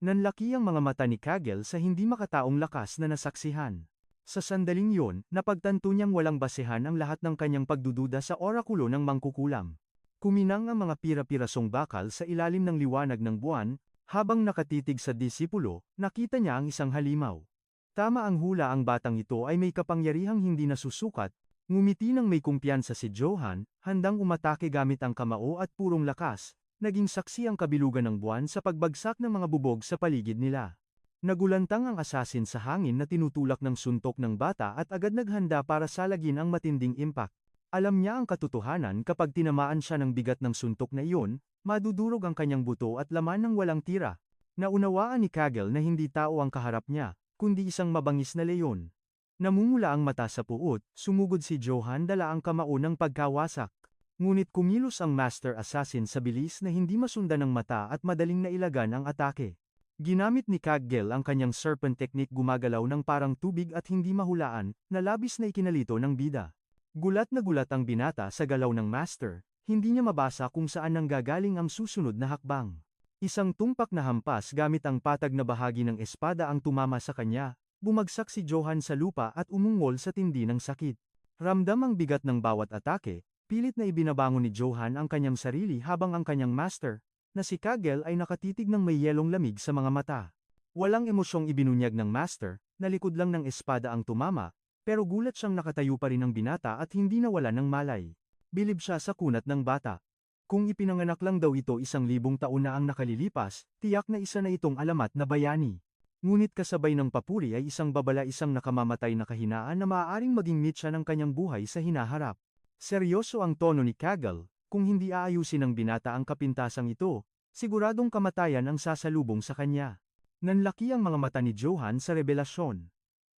Nanlaki ang mga mata ni Kagel sa hindi makataong lakas na nasaksihan. Sa sandaling yon, napagtanto niyang walang basehan ang lahat ng kanyang pagdududa sa orakulo ng mangkukulam. Kuminang ang mga pira-pirasong bakal sa ilalim ng liwanag ng buwan, habang nakatitig sa disipulo, nakita niya ang isang halimaw. Tama ang hula, ang batang ito ay may kapangyarihang hindi nasusukat, ngumiti ng may kumpiyansa si Johan, handang umatake gamit ang kamao at purong lakas, naging saksi ang kabilugan ng buwan sa pagbagsak ng mga bubog sa paligid nila. Nagulantang ang asasin sa hangin na tinutulak ng suntok ng bata at agad naghanda para salagin ang matinding impact. Alam niya ang katotohanan, kapag tinamaan siya ng bigat ng suntok na iyon, madudurog ang kanyang buto at laman ng walang tira. Naunawaan ni Kagel na hindi tao ang kaharap niya, kundi isang mabangis na leyon. Namumula ang mata sa puot, sumugod si Johan dala ang kamao ng pagkawasak. Ngunit kumilos ang master assassin sa bilis na hindi masundan ng mata at madaling nailagan ang atake. Ginamit ni Kagel ang kanyang serpent technique, gumagalaw ng parang tubig at hindi mahulaan, na labis na ikinalito ng bida. Gulat na gulat ang binata sa galaw ng master, hindi niya mabasa kung saan nanggagaling ang susunod na hakbang. Isang tumpak na hampas gamit ang patag na bahagi ng espada ang tumama sa kanya, bumagsak si Johan sa lupa at umungol sa tindi ng sakit. Ramdam ang bigat ng bawat atake, pilit na ibinabangon ni Johan ang kanyang sarili habang ang kanyang master, na si Kagel, ay nakatitig ng may yelong lamig sa mga mata. Walang emosyong ibinunyag ng master, na likod lang ng espada ang tumama, pero gulat siyang nakatayo pa rin ang binata at hindi nawala ng malay. Bilib siya sa kunat ng bata. Kung ipinanganak lang daw ito 1,000 taon na ang nakalilipas, tiyak na isa na itong alamat na bayani. Ngunit kasabay ng papuri ay isang babala, isang nakamamatay na kahinaan na maaaring maging mitya ng kanyang buhay sa hinaharap. Seryoso ang tono ni Kagel, kung hindi aayusin ng binata ang kapintasang ito, siguradong kamatayan ang sasalubong sa kanya. Nanlaki ang mga mata ni Johan sa revelasyon.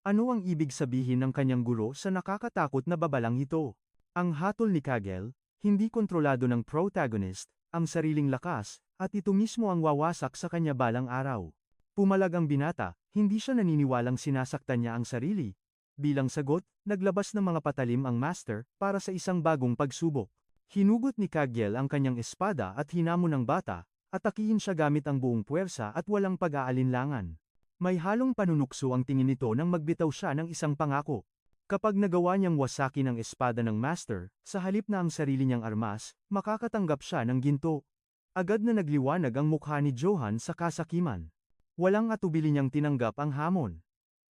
Ano ang ibig sabihin ng kanyang guro sa nakakatakot na babalang ito? Ang hatol ni Kagel, hindi kontrolado ng protagonist, ang sariling lakas, at ito mismo ang wawasak sa kanya balang araw. Pumalag ang binata, hindi siya naniniwalang sinasaktan niya ang sarili. Bilang sagot, naglabas ng mga patalim ang master, para sa isang bagong pagsubok. Hinugot ni Kagel ang kanyang espada at hinamon ng bata, atakihin siya gamit ang buong puwersa at walang pag-aalinlangan. May halong panunukso ang tingin nito nang magbitaw siya ng isang pangako. Kapag nagawa niyang wasakin ang espada ng master, sa halip na ang sarili niyang armas, makakatanggap siya ng ginto. Agad na nagliwanag ang mukha ni Johan sa kasakiman. Walang atubili niyang tinanggap ang hamon.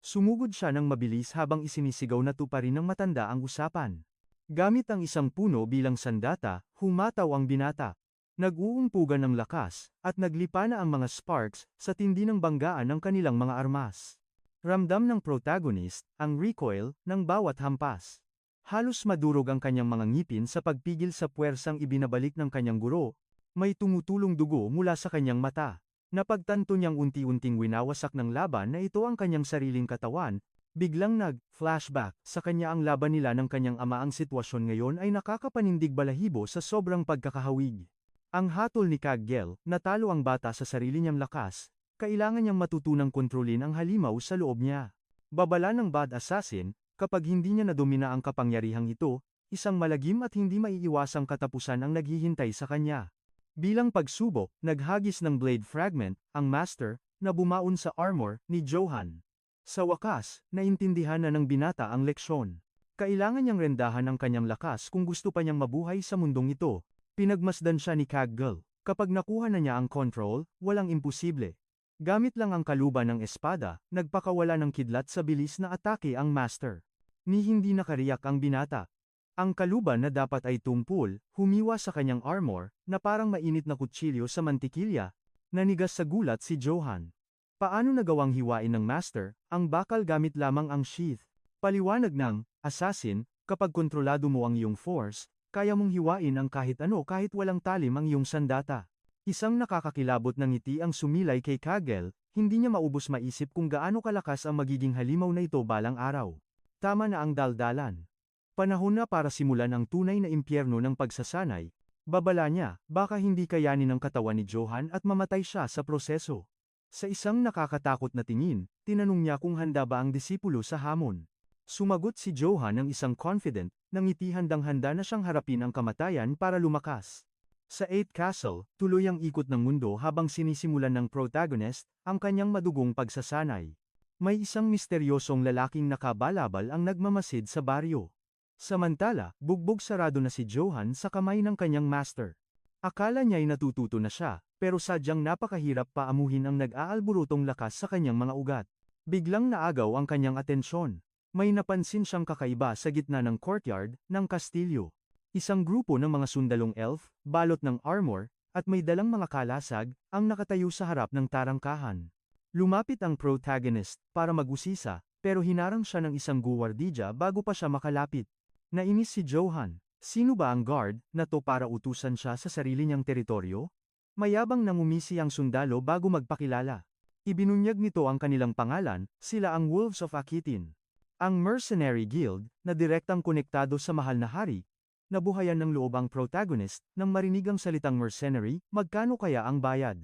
Sumugod siya ng mabilis habang isinisigaw na tuparin ng matanda ang usapan. Gamit ang isang puno bilang sandata, humataw ang binata. Nag-uumpugan ng lakas, at naglipa na ang mga sparks, sa tindi ng banggaan ng kanilang mga armas. Ramdam ng protagonist, ang recoil, ng bawat hampas. Halos madurog ang kanyang mga ngipin sa pagpigil sa puwersang ibinabalik ng kanyang guro. May tumutulong dugo mula sa kanyang mata. Napagtanto niyang unti-unting winawasak ng laban na ito ang kanyang sariling katawan. Biglang nag-flashback sa kanya ang laban nila ng kanyang ama. Ang sitwasyon ngayon ay nakakapanindig balahibo sa sobrang pagkakahawig. Ang hatol ni Kagel, natalo ang bata sa sarili niyang lakas. Kailangan niyang matutunang kontrolin ang halimaw sa loob niya. Babala ng bad assassin, kapag hindi niya nadomina ang kapangyarihang ito, isang malagim at hindi maiiwasang katapusan ang naghihintay sa kanya. Bilang pagsubok, naghagis ng blade fragment, ang master, na bumaon sa armor, ni Johan. Sa wakas, naintindihan na ng binata ang leksyon. Kailangan niyang rendahan ang kanyang lakas kung gusto pa niyang mabuhay sa mundong ito. Pinagmasdan siya ni Kagel. Kapag nakuha na niya ang control, walang imposible. Gamit lang ang kaluban ng espada, nagpakawala ng kidlat sa bilis na atake ang master. Ni hindi nakariyak ang binata. Ang kaluban na dapat ay tumpul, humiwa sa kanyang armor, na parang mainit na kutsilyo sa mantikilya. Nanigas sa gulat si Johan. Paano nagawang hiwain ng master, ang bakal gamit lamang ang sheath? Paliwanag ng assassin, kapag kontrolado mo ang iyong force, kaya mong hiwain ang kahit ano kahit walang talim ang iyong sandata. Isang nakakakilabot na ngiti ang sumilay kay Kagel, hindi niya maubos maisip kung gaano kalakas ang magiging halimaw na ito balang araw. Tama na ang daldalan. Panahon na para simulan ang tunay na impyerno ng pagsasanay. Babala niya, baka hindi kayanin ng katawan ni Johan at mamatay siya sa proseso. Sa isang nakakatakot na tingin, tinanong niya kung handa ba ang disipulo sa hamon. Sumagot si Johan ng isang confident, nangiti handang-handa na siyang harapin ang kamatayan para lumakas. Sa 8th Castle, tuloy ang ikot ng mundo habang sinisimulan ng protagonist, ang kanyang madugong pagsasanay. May isang misteryosong lalaking nakabalabal ang nagmamasid sa baryo. Samantala, bugbog sarado na si Johan sa kamay ng kanyang master. Akala niya'y natututo na siya, pero sadyang napakahirap paamuhin ang nag-aalburutong lakas sa kanyang mga ugat. Biglang naagaw ang kanyang atensyon. May napansin siyang kakaiba sa gitna ng courtyard ng kastilyo. Isang grupo ng mga sundalong elf, balot ng armor, at may dalang mga kalasag, ang nakatayo sa harap ng tarangkahan. Lumapit ang protagonist para mag-usisa, pero hinarang siya ng isang guwardidya bago pa siya makalapit. Nainis si Johan. Sino ba ang guard na to para utusan siya sa sarili niyang teritoryo? Mayabang nangumisi ang sundalo bago magpakilala. Ibinunyag nito ang kanilang pangalan, sila ang Wolves of Akitin. Ang Mercenary Guild, na direktang konektado sa mahal na hari. Nabuhayan ng loob ang protagonist, nang marinig ang salitang mercenary, magkano kaya ang bayad?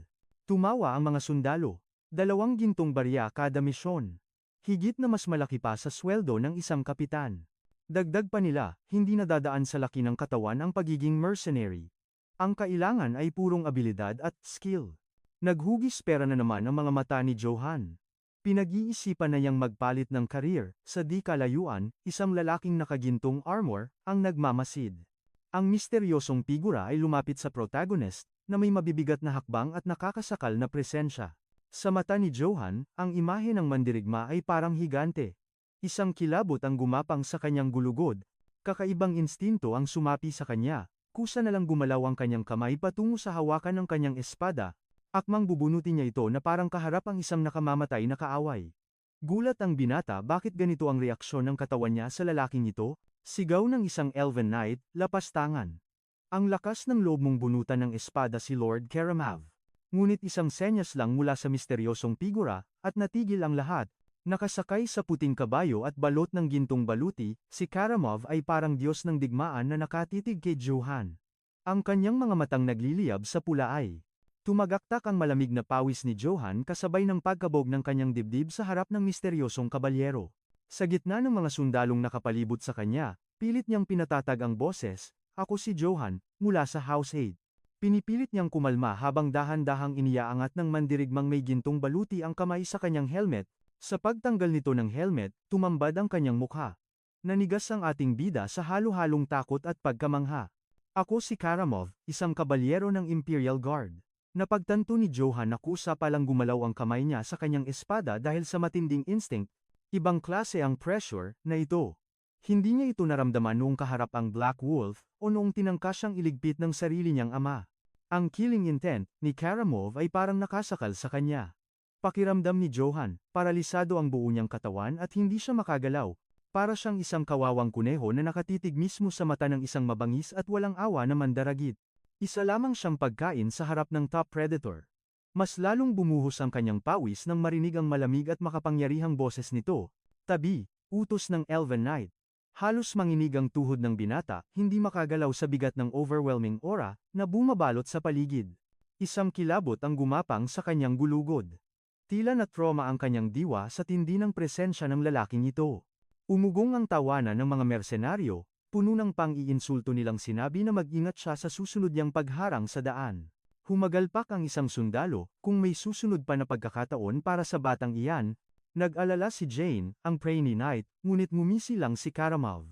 Tumawa ang mga sundalo. 2 gintong barya kada misyon. Higit na mas malaki pa sa sweldo ng isang kapitan. Dagdag pa nila, hindi nadadaan sa laki ng katawan ang pagiging mercenary. Ang kailangan ay purong abilidad at skill. Naghugis pera na naman ang mga mata ni Johan. Pinag-iisipan na niyang magpalit ng career, sa di kalayuan, isang lalaking nakagintong armor, ang nagmamasid. Ang misteryosong figura ay lumapit sa protagonist, na may mabibigat na hakbang at nakakasakal na presensya. Sa mata ni Johan, ang imahe ng mandirigma ay parang higante. Isang kilabot ang gumapang sa kanyang gulugod. Kakaibang instinto ang sumapi sa kanya, kusa na lang gumalaw ang kanyang kamay patungo sa hawakan ng kanyang espada. Akmang bubunutin niya ito na parang kaharap ang isang nakamamatay na kaaway. Gulat ang binata bakit ganito ang reaksyon ng katawan niya sa lalaking ito, sigaw ng isang elven knight, lapastangan. Ang lakas ng loob mong bunutan ng espada si Lord Karamav. Ngunit isang senyas lang mula sa misteryosong figura, at natigil ang lahat. Nakasakay sa puting kabayo at balot ng gintong baluti, si Karamov ay parang diyos ng digmaan na nakatitig kay Johan. Ang kanyang mga matang nagliliyab sa pula ay. Tumagaktak ang malamig na pawis ni Johan kasabay ng pagkabog ng kanyang dibdib sa harap ng misteryosong kabalyero. Sa gitna ng mga sundalong nakapalibot sa kanya, pilit niyang pinatatag ang boses, "Ako si Johan, mula sa House 8. Pinipilit niyang kumalma habang dahan-dahang iniaangat ng mandirigmang may gintong baluti ang kamay sa kanyang helmet. Sa pagtanggal nito ng helmet, tumambad ang kanyang mukha. Nanigas ang ating bida sa halo-halong takot at pagkamangha. Ako si Karamov, isang kabalyero ng Imperial Guard. Napagtanto ni Johan na kusa palang gumalaw ang kamay niya sa kanyang espada dahil sa matinding instinct. Ibang klase ang pressure na ito. Hindi niya ito naramdaman noong kaharap ang Black Wolf o noong tinangkas siyang iligpit ng sarili niyang ama. Ang killing intent ni Karamov ay parang nakasakal sa kanya. Pakiramdam ni Johan, paralisado ang buo niyang katawan at hindi siya makagalaw. Para siyang isang kawawang kuneho na nakatitig mismo sa mata ng isang mabangis at walang awa na mandaragit. Isa lamang siyang pagkain sa harap ng top predator. Mas lalong bumuhos ang kanyang pawis nang marinig ang malamig at makapangyarihang boses nito. Tabi, utos ng Elven Knight. Halos manginig ang tuhod ng binata, hindi makagalaw sa bigat ng overwhelming aura na bumabalot sa paligid. Isang kilabot ang gumapang sa kanyang gulugod. Tila na trauma ang kanyang diwa sa tindi ng presensya ng lalaking ito. Umugong ang tawanan ng mga mersenaryo, puno ng pang-iinsulto nilang sinabi na mag-ingat siya sa susunod niyang pagharang sa daan. Humagalpak ang isang sundalo, kung may susunod pa na pagkakataon para sa batang iyan. Nag-alala si Jane, ang Prainy Knight, ngunit ngumisi lang si Karamov.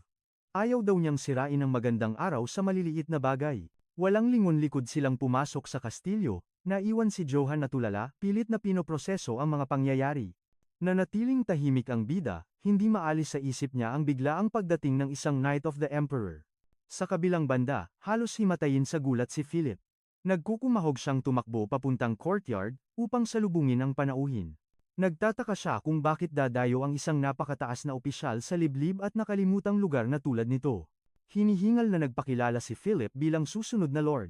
Ayaw daw niyang sirain ang magandang araw sa maliliit na bagay. Walang lingon-likod silang pumasok sa kastilyo. Naiwan si Johan na tulala, pilit na pinoproseso ang mga pangyayari. Nanatiling tahimik ang bida, hindi maalis sa isip niya ang biglaang pagdating ng isang Knight of the Emperor. Sa kabilang banda, halos himatayin sa gulat si Philip. Nagkukumahog siyang tumakbo papuntang courtyard, upang salubungin ang panauhin. Nagtataka siya kung bakit dadayo ang isang napakataas na opisyal sa liblib at nakalimutang lugar na tulad nito. Hinihingal na nagpakilala si Philip bilang susunod na lord.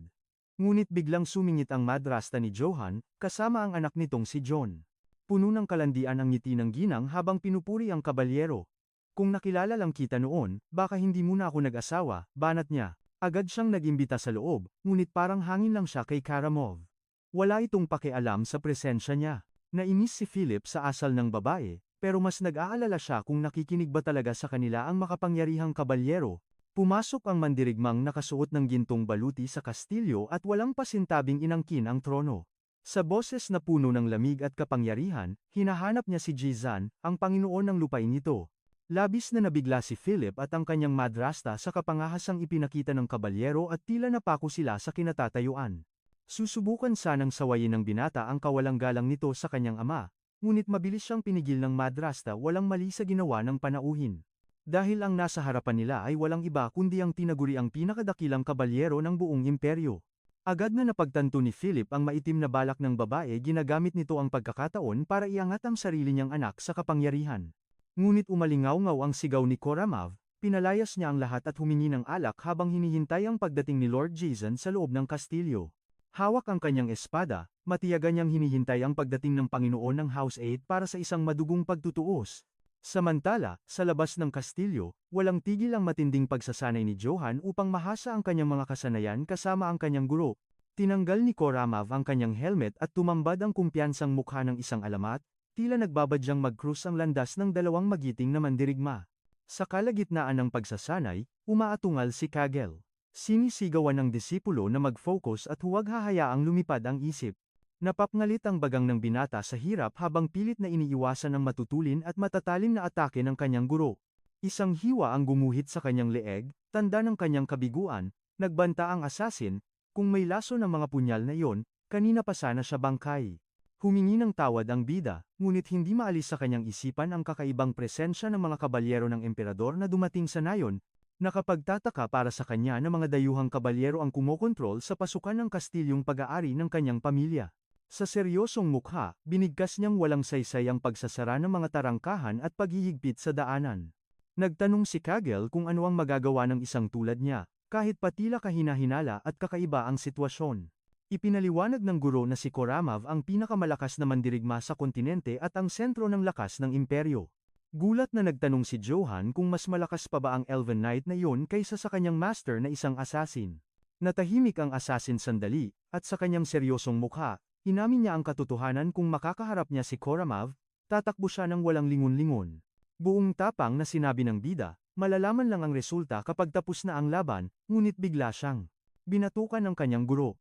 Ngunit biglang sumingit ang madrasta ni Johan, kasama ang anak nitong si John. Puno ng kalandian ang ngiti ng ginang habang pinupuri ang kabalyero. Kung nakilala lang kita noon, baka hindi muna ako nag-asawa, banat niya. Agad siyang nag-imbita sa loob, ngunit parang hangin lang siya kay Karamov. Wala itong pakialam sa presensya niya. Nainis si Philip sa asal ng babae, pero mas nag-aalala siya kung nakikinig ba talaga sa kanila ang makapangyarihang kabalyero. Pumasok ang mandirigmang nakasuot ng gintong baluti sa kastilyo at walang pasintabing inangkin ang trono. Sa boses na puno ng lamig at kapangyarihan, hinahanap niya si Jizan, ang Panginoon ng lupain nito. Labis na nabigla si Philip at ang kanyang madrasta sa kapangahasang ipinakita ng kabalyero at tila napako sila sa kinatatayuan. Susubukan sanang sawayin ng binata ang kawalang galang nito sa kanyang ama, ngunit mabilis siyang pinigil ng madrasta walang mali sa ginawa ng panauhin. Dahil ang nasa harapan nila ay walang iba kundi ang tinaguriang pinakadakilang kabalyero ng buong imperyo. Agad na napagtanto ni Philip ang maitim na balak ng babae, ginagamit nito ang pagkakataon para iangat ang sarili niyang anak sa kapangyarihan. Ngunit umalingaw-ngaw ang sigaw ni Koramov, pinalayas niya ang lahat at humingi ng alak habang hinihintay ang pagdating ni Lord Jason sa loob ng kastilyo. Hawak ang kanyang espada, matiyagan niyang hinihintay ang pagdating ng Panginoon ng House 8 para sa isang madugong pagtutuos. Samantala, sa labas ng kastilyo, walang tigil ang matinding pagsasanay ni Johan upang mahasa ang kanyang mga kasanayan kasama ang kanyang guro. Tinanggal ni Koramov ang kanyang helmet at tumambad ang kumpiyansang mukha ng isang alamat, tila nagbabadyang mag-cruise ang landas ng dalawang magiting na mandirigma. Sa kalagitnaan ng pagsasanay, umaatungal si Kagel. Sinisigawan ng disipulo na mag-focus at huwag hahayaang lumipad ang isip. Napapngalit ang bagang ng binata sa hirap habang pilit na iniiwasan ang matutulin at matatalim na atake ng kanyang guro. Isang hiwa ang gumuhit sa kanyang leeg, tanda ng kanyang kabiguan, nagbanta ang asasin, kung may laso ng mga punyal na iyon, kanina pa sana siya bangkay. Humingi ng tawad ang bida, ngunit hindi maalis sa kanyang isipan ang kakaibang presensya ng mga kabalyero ng emperador na dumating sa nayon. Nakapagtataka para sa kanya na mga dayuhang kabalyero ang kumokontrol sa pasukan ng kastilyong pag-aari ng kanyang pamilya. Sa seryosong mukha, binigkas niyang walang saysay ang pagsasara ng mga tarangkahan at paghihigpit sa daanan. Nagtanong si Kagel kung ano ang magagawa ng isang tulad niya, kahit patila kahina-hinala at kakaiba ang sitwasyon. Ipinaliwanag ng guro na si Koramov ang pinakamalakas na mandirigma sa kontinente at ang sentro ng lakas ng imperyo. Gulat na nagtanong si Johan kung mas malakas pa ba ang Elven Knight na iyon kaysa sa kanyang master na isang assassin. Natahimik ang assassin sandali, at sa kanyang seryosong mukha, inamin niya ang katotohanan kung makakaharap niya si Koramov, tatakbo siya ng walang lingon-lingon. Buong tapang na sinabi ng bida, malalaman lang ang resulta kapag tapos na ang laban, ngunit bigla siyang binatukan ng kanyang guro.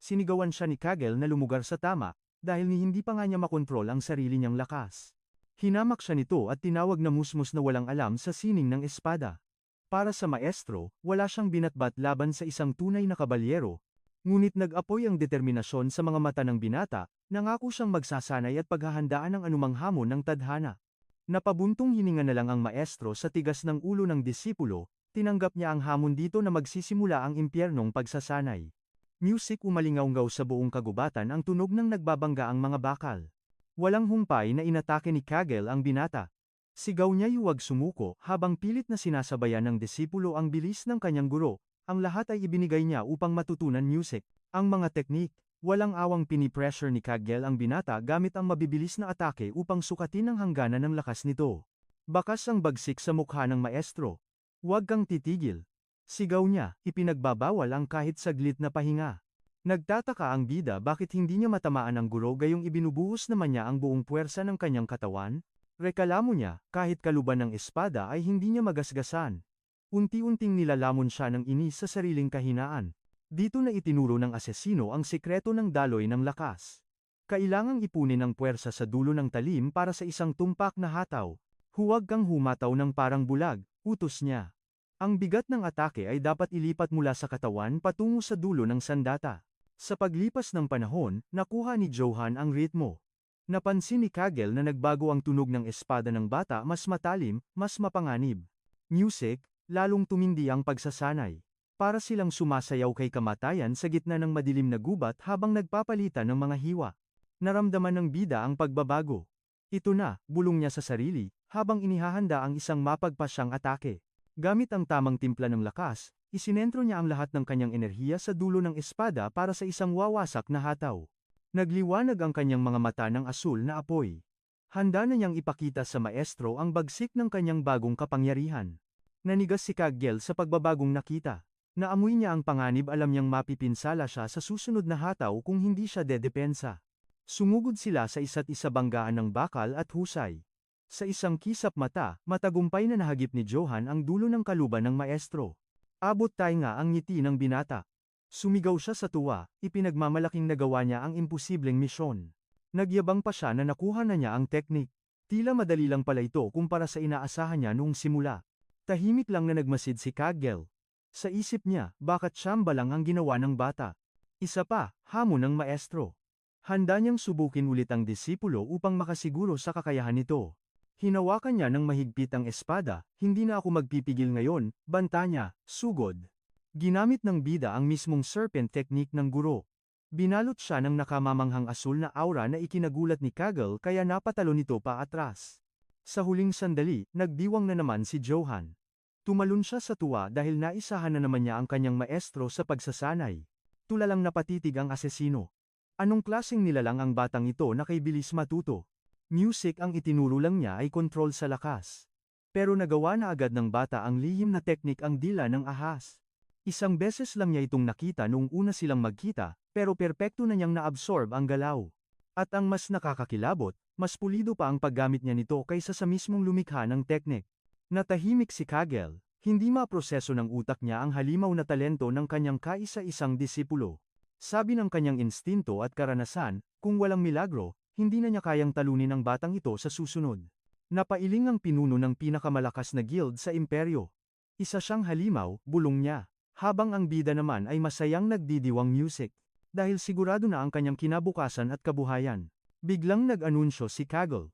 Sinigawan siya ni Kagel na lumugar sa tama, dahil hindi pa nga niya makontrol ang sarili niyang lakas. Hinamak siya nito at tinawag na musmos na walang alam sa sining ng espada. Para sa maestro, wala siyang binatbat laban sa isang tunay na kabalyero. Ngunit nag-apoy ang determinasyon sa mga mata ng binata, nangako siyang magsasanay at paghahandaan ng anumang hamon ng tadhana. Napabuntong hininga na lang ang maestro sa tigas ng ulo ng disipulo, tinanggap niya ang hamon dito na magsisimula ang impyernong pagsasanay. Music umalingaw-ngaw sa buong kagubatan ang tunog ng nagbabangga ang mga bakal. Walang humpay na inatake ni Kagel ang binata. Sigaw niya'y huwag sumuko habang pilit na sinasabayan ng disipulo ang bilis ng kanyang guro. Ang lahat ay ibinigay niya upang matutunan music. Ang mga teknik, walang awang pinipressure ni Kagel ang binata gamit ang mabibilis na atake upang sukatin ang hangganan ng lakas nito. Bakas ang bagsik sa mukha ng maestro. Huwag kang titigil. Sigaw niya, ipinagbabawal ang kahit saglit na pahinga. Nagtataka ang bida bakit hindi niya matamaan ang guro gayong ibinubuhos naman niya ang buong puwersa ng kanyang katawan. Rekalamo niya, kahit kaluban ng espada ay hindi niya magasgasan. Unti-unting nilalamon siya ng inis sa sariling kahinaan. Dito na itinuro ng asesino ang sikreto ng daloy ng lakas. Kailangang ipunin ang puwersa sa dulo ng talim para sa isang tumpak na hataw. Huwag kang humataw ng parang bulag, utos niya. Ang bigat ng atake ay dapat ilipat mula sa katawan patungo sa dulo ng sandata. Sa paglipas ng panahon, nakuha ni Johan ang ritmo. Napansin ni Kagel na nagbago ang tunog ng espada ng bata, mas matalim, mas mapanganib. Music, lalong tumindi ang pagsasanay. Para silang sumasayaw kay kamatayan sa gitna ng madilim na gubat habang nagpapalitan ng mga hiwa. Naramdaman ng bida ang pagbabago. Ito na, bulong niya sa sarili, habang inihahanda ang isang mapagpasyang atake. Gamit ang tamang timpla ng lakas, isinentro niya ang lahat ng kanyang enerhiya sa dulo ng espada para sa isang wawasak na hataw. Nagliwanag ang kanyang mga mata ng asul na apoy. Handa na niyang ipakita sa maestro ang bagsik ng kanyang bagong kapangyarihan. Nanigas si Kagel sa pagbabagong nakita. Naamoy niya ang panganib, alam niyang mapipinsala siya sa susunod na hataw kung hindi siya dedepensa. Sumugod sila sa isa't isa, banggaan ng bakal at husay. Sa isang kisap mata, matagumpay na nahagip ni Johan ang dulo ng kaluban ng maestro. Abot tayo nga ang ngiti ng binata. Sumigaw siya sa tuwa, ipinagmamalaking nagawa niya ang imposibleng misyon. Nagyabang pa siya na nakuha na niya ang teknik. Tila madali lang pala ito kumpara sa inaasahan niya noong simula. Tahimik lang na nagmasid si Kagel. Sa isip niya, bakit siyamba lang ang ginawa ng bata? Isa pa, hamon ng maestro. Handa niyang subukin ulit ang disipulo upang makasiguro sa kakayahan nito. Hinawakan niya ng mahigpit ang espada, hindi na ako magpipigil ngayon, banta niya, sugod. Ginamit ng bida ang mismong serpent technique ng guro. Binalot siya ng nakamamanghang asul na aura na ikinagulat ni Kagel kaya napatalo nito pa atras. Sa huling sandali, nagdiwang na naman si Johan. Tumalon siya sa tuwa dahil naisahan na naman niya ang kanyang maestro sa pagsasanay. Tulalang napatitig ang asesino. Anong klaseng nilalang ang batang ito na kay bilis matuto? Music ang itinuro lang niya ay kontrol sa lakas. Pero nagawa na agad ng bata ang lihim na teknik, ang dila ng ahas. Isang beses lang niya itong nakita noong una silang magkita, pero perpekto na niyang naabsorb ang galaw. At ang mas nakakakilabot, mas pulido pa ang paggamit niya nito kaysa sa mismong lumikha ng teknik. Natahimik si Kagel, hindi maproseso ng utak niya ang halimaw na talento ng kanyang kaisa-isang disipulo. Sabi ng kanyang instinto at karanasan, kung walang milagro, hindi na niya kayang talunin ang batang ito sa susunod. Napailing ang pinuno ng pinakamalakas na guild sa imperyo. Isa siyang halimaw, bulong niya, habang ang bida naman ay masayang nagdidiwang music. Dahil sigurado na ang kanyang kinabukasan at kabuhayan. Biglang nag-anunsyo si Kagel.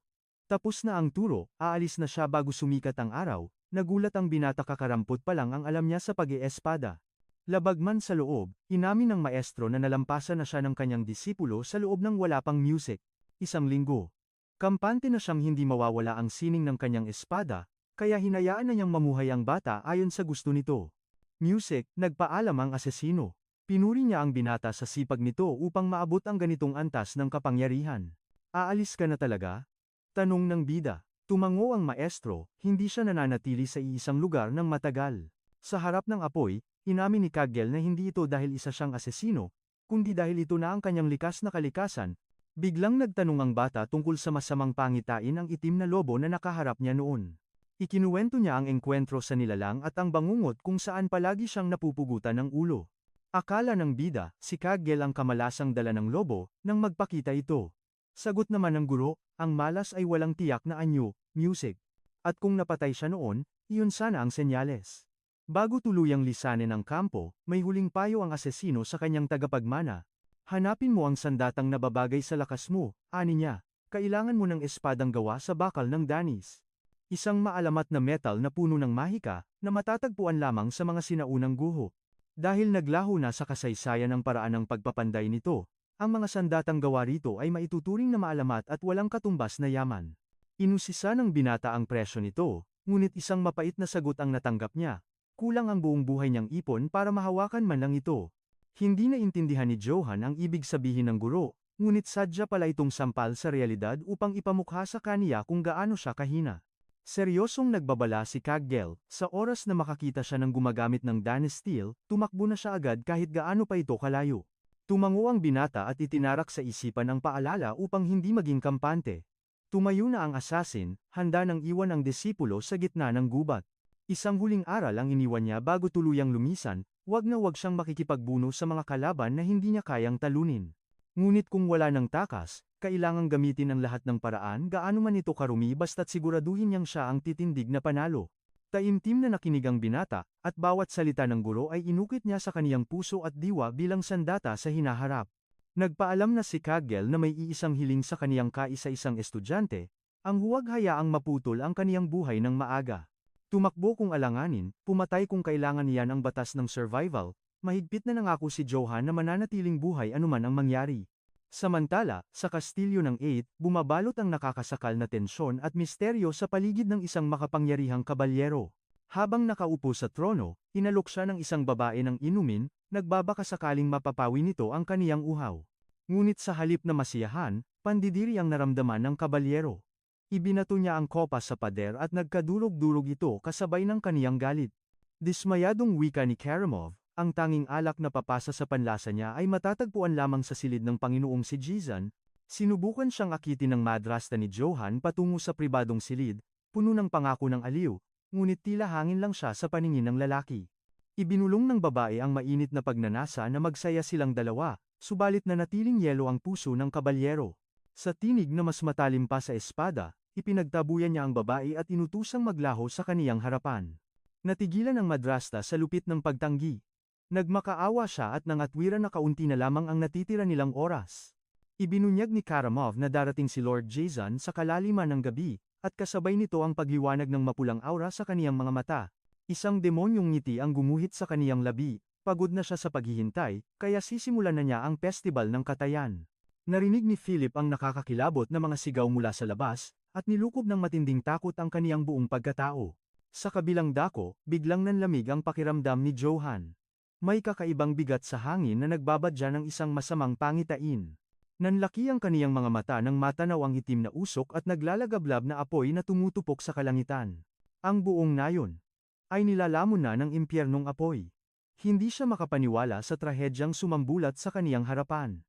Tapos na ang turo, aalis na siya bago sumikat ang araw. Nagulat ang binata, kakarampot pa lang ang alam niya sa pag-iespada. Labag man sa loob, inamin ng maestro na nalampasan na siya ng kanyang disipulo sa loob ng wala pang music. Isang linggo. Kampante na siyang hindi mawawala ang sining ng kanyang espada, kaya hinayaan na niyang mamuhay ang bata ayon sa gusto nito. Music, nagpaalam ang asesino. Pinuri niya ang binata sa sipag nito upang maabot ang ganitong antas ng kapangyarihan. Aalis ka na talaga? Tanong ng bida. Tumango ang maestro, hindi siya nananatili sa iisang lugar ng matagal. Sa harap ng apoy, inamin ni Kagel na hindi ito dahil isa siyang asesino, kundi dahil ito na ang kanyang likas na kalikasan. Biglang nagtanong ang bata tungkol sa masamang pangitain ang itim na lobo na nakaharap niya noon. Ikinuwento niya ang engkwentro sa nilalang at ang bangungot kung saan palagi siyang napupugutan ng ulo. Akala ng bida, si Kagel ang kamalasang dala ng lobo, nang magpakita ito. Sagot naman ng guro, ang malas ay walang tiyak na anyo, music. At kung napatay siya noon, iyon sana ang senyales. Bago tuluyang lisanin ang kampo, may huling payo ang asesino sa kanyang tagapagmana. Hanapin mo ang sandatang nababagay sa lakas mo, ani niya. Kailangan mo ng espadang gawa sa bakal ng danis. Isang maalamat na metal na puno ng mahika, na matatagpuan lamang sa mga sinaunang guho. Dahil naglaho na sa kasaysayan ang paraan ng pagpapanday nito, ang mga sandatang gawa rito ay maituturing na maalamat at walang katumbas na yaman. Inusisa ng binata ang presyo nito, ngunit isang mapait na sagot ang natanggap niya. Kulang ang buong buhay niyang ipon para mahawakan man lang ito. Hindi naintindihan ni Johan ang ibig sabihin ng guro, ngunit sadya pala itong sampal sa realidad upang ipamukha sa kaniya kung gaano siya kahina. Seryosong nagbabala si Kagel, sa oras na makakita siya ng gumagamit ng Danis Steel, tumakbo na siya agad kahit gaano pa ito kalayo. Tumango ang binata at itinarak sa isipan ang paalala upang hindi maging kampante. Tumayo na ang assassin, handa nang iwan ang disipulo sa gitna ng gubat. Isang huling aral ang iniwan niya bago tuluyang lumisan, wag na wag siyang makikipagbuno sa mga kalaban na hindi niya kayang talunin. Ngunit kung wala ng takas, kailangang gamitin ang lahat ng paraan gaano man ito karumi basta't siguraduhin niyang siya ang titindig na panalo. Taimtim na nakinig ang binata, at bawat salita ng guro ay inukit niya sa kaniyang puso at diwa bilang sandata sa hinaharap. Nagpaalam na si Kagel na may iisang hiling sa kaniyang kaisa-isang estudyante, ang huwag hayaang maputol ang kaniyang buhay ng maaga. Tumakbo kung alanganin, pumatay kung kailangan niyan ang batas ng survival, mahigpit na nangako si Johan na mananatiling buhay anuman ang mangyari. Samantala, sa kastilyo ng 8, bumabalot ang nakakasakal na tensyon at misteryo sa paligid ng isang makapangyarihang kabalyero. Habang nakaupo sa trono, inalok siya ng isang babae ng inumin, nagbabaka sakaling mapapawi nito ang kaniyang uhaw. Ngunit sa halip na masiyahan, pandidiri ang naramdaman ng kabalyero. Ibinato niya ang kopa sa pader at nagkadurog-durog ito kasabay ng kaniyang galit. Dismayadong wika ni Karamov, ang tanging alak na papasa sa panlasa niya ay matatagpuan lamang sa silid ng Panginoong si Jizan. Sinubukan siyang akitin ng madrasta ni Johan patungo sa pribadong silid, puno ng pangako ng aliw, ngunit tila hangin lang siya sa paningin ng lalaki. Ibinulong ng babae ang mainit na pagnanasa na magsaya silang dalawa, subalit nanatiling yelo ang puso ng kabalyero. Sa tinig na mas matalim pa sa espada, ipinagtabuyan niya ang babae at inutusang maglaho sa kaniyang harapan. Natigilan ang madrasta sa lupit ng pagtanggi. Nagmakaawa siya at nangatwiran na kaunti na lamang ang natitira nilang oras. Ibinunyag ni Karamov na darating si Lord Jizan sa kalaliman ng gabi, at kasabay nito ang pagliwanag ng mapulang aura sa kaniyang mga mata. Isang demonyong ngiti ang gumuhit sa kaniyang labi, pagod na siya sa paghihintay, kaya sisimulan na niya ang festival ng katayan. Narinig ni Philip ang nakakakilabot na mga sigaw mula sa labas, at nilukob ng matinding takot ang kaniyang buong pagkatao. Sa kabilang dako, biglang nanlamig ang pakiramdam ni Johan. May kakaibang bigat sa hangin na nagbabadya ng isang masamang pangitain. Nanlaki ang kaniyang mga mata nang matanaw ang itim na usok at naglalagablab na apoy na tumutupok sa kalangitan. Ang buong nayon ay nilalamon na ng impyernong apoy. Hindi siya makapaniwala sa trahedyang sumambulat sa kaniyang harapan.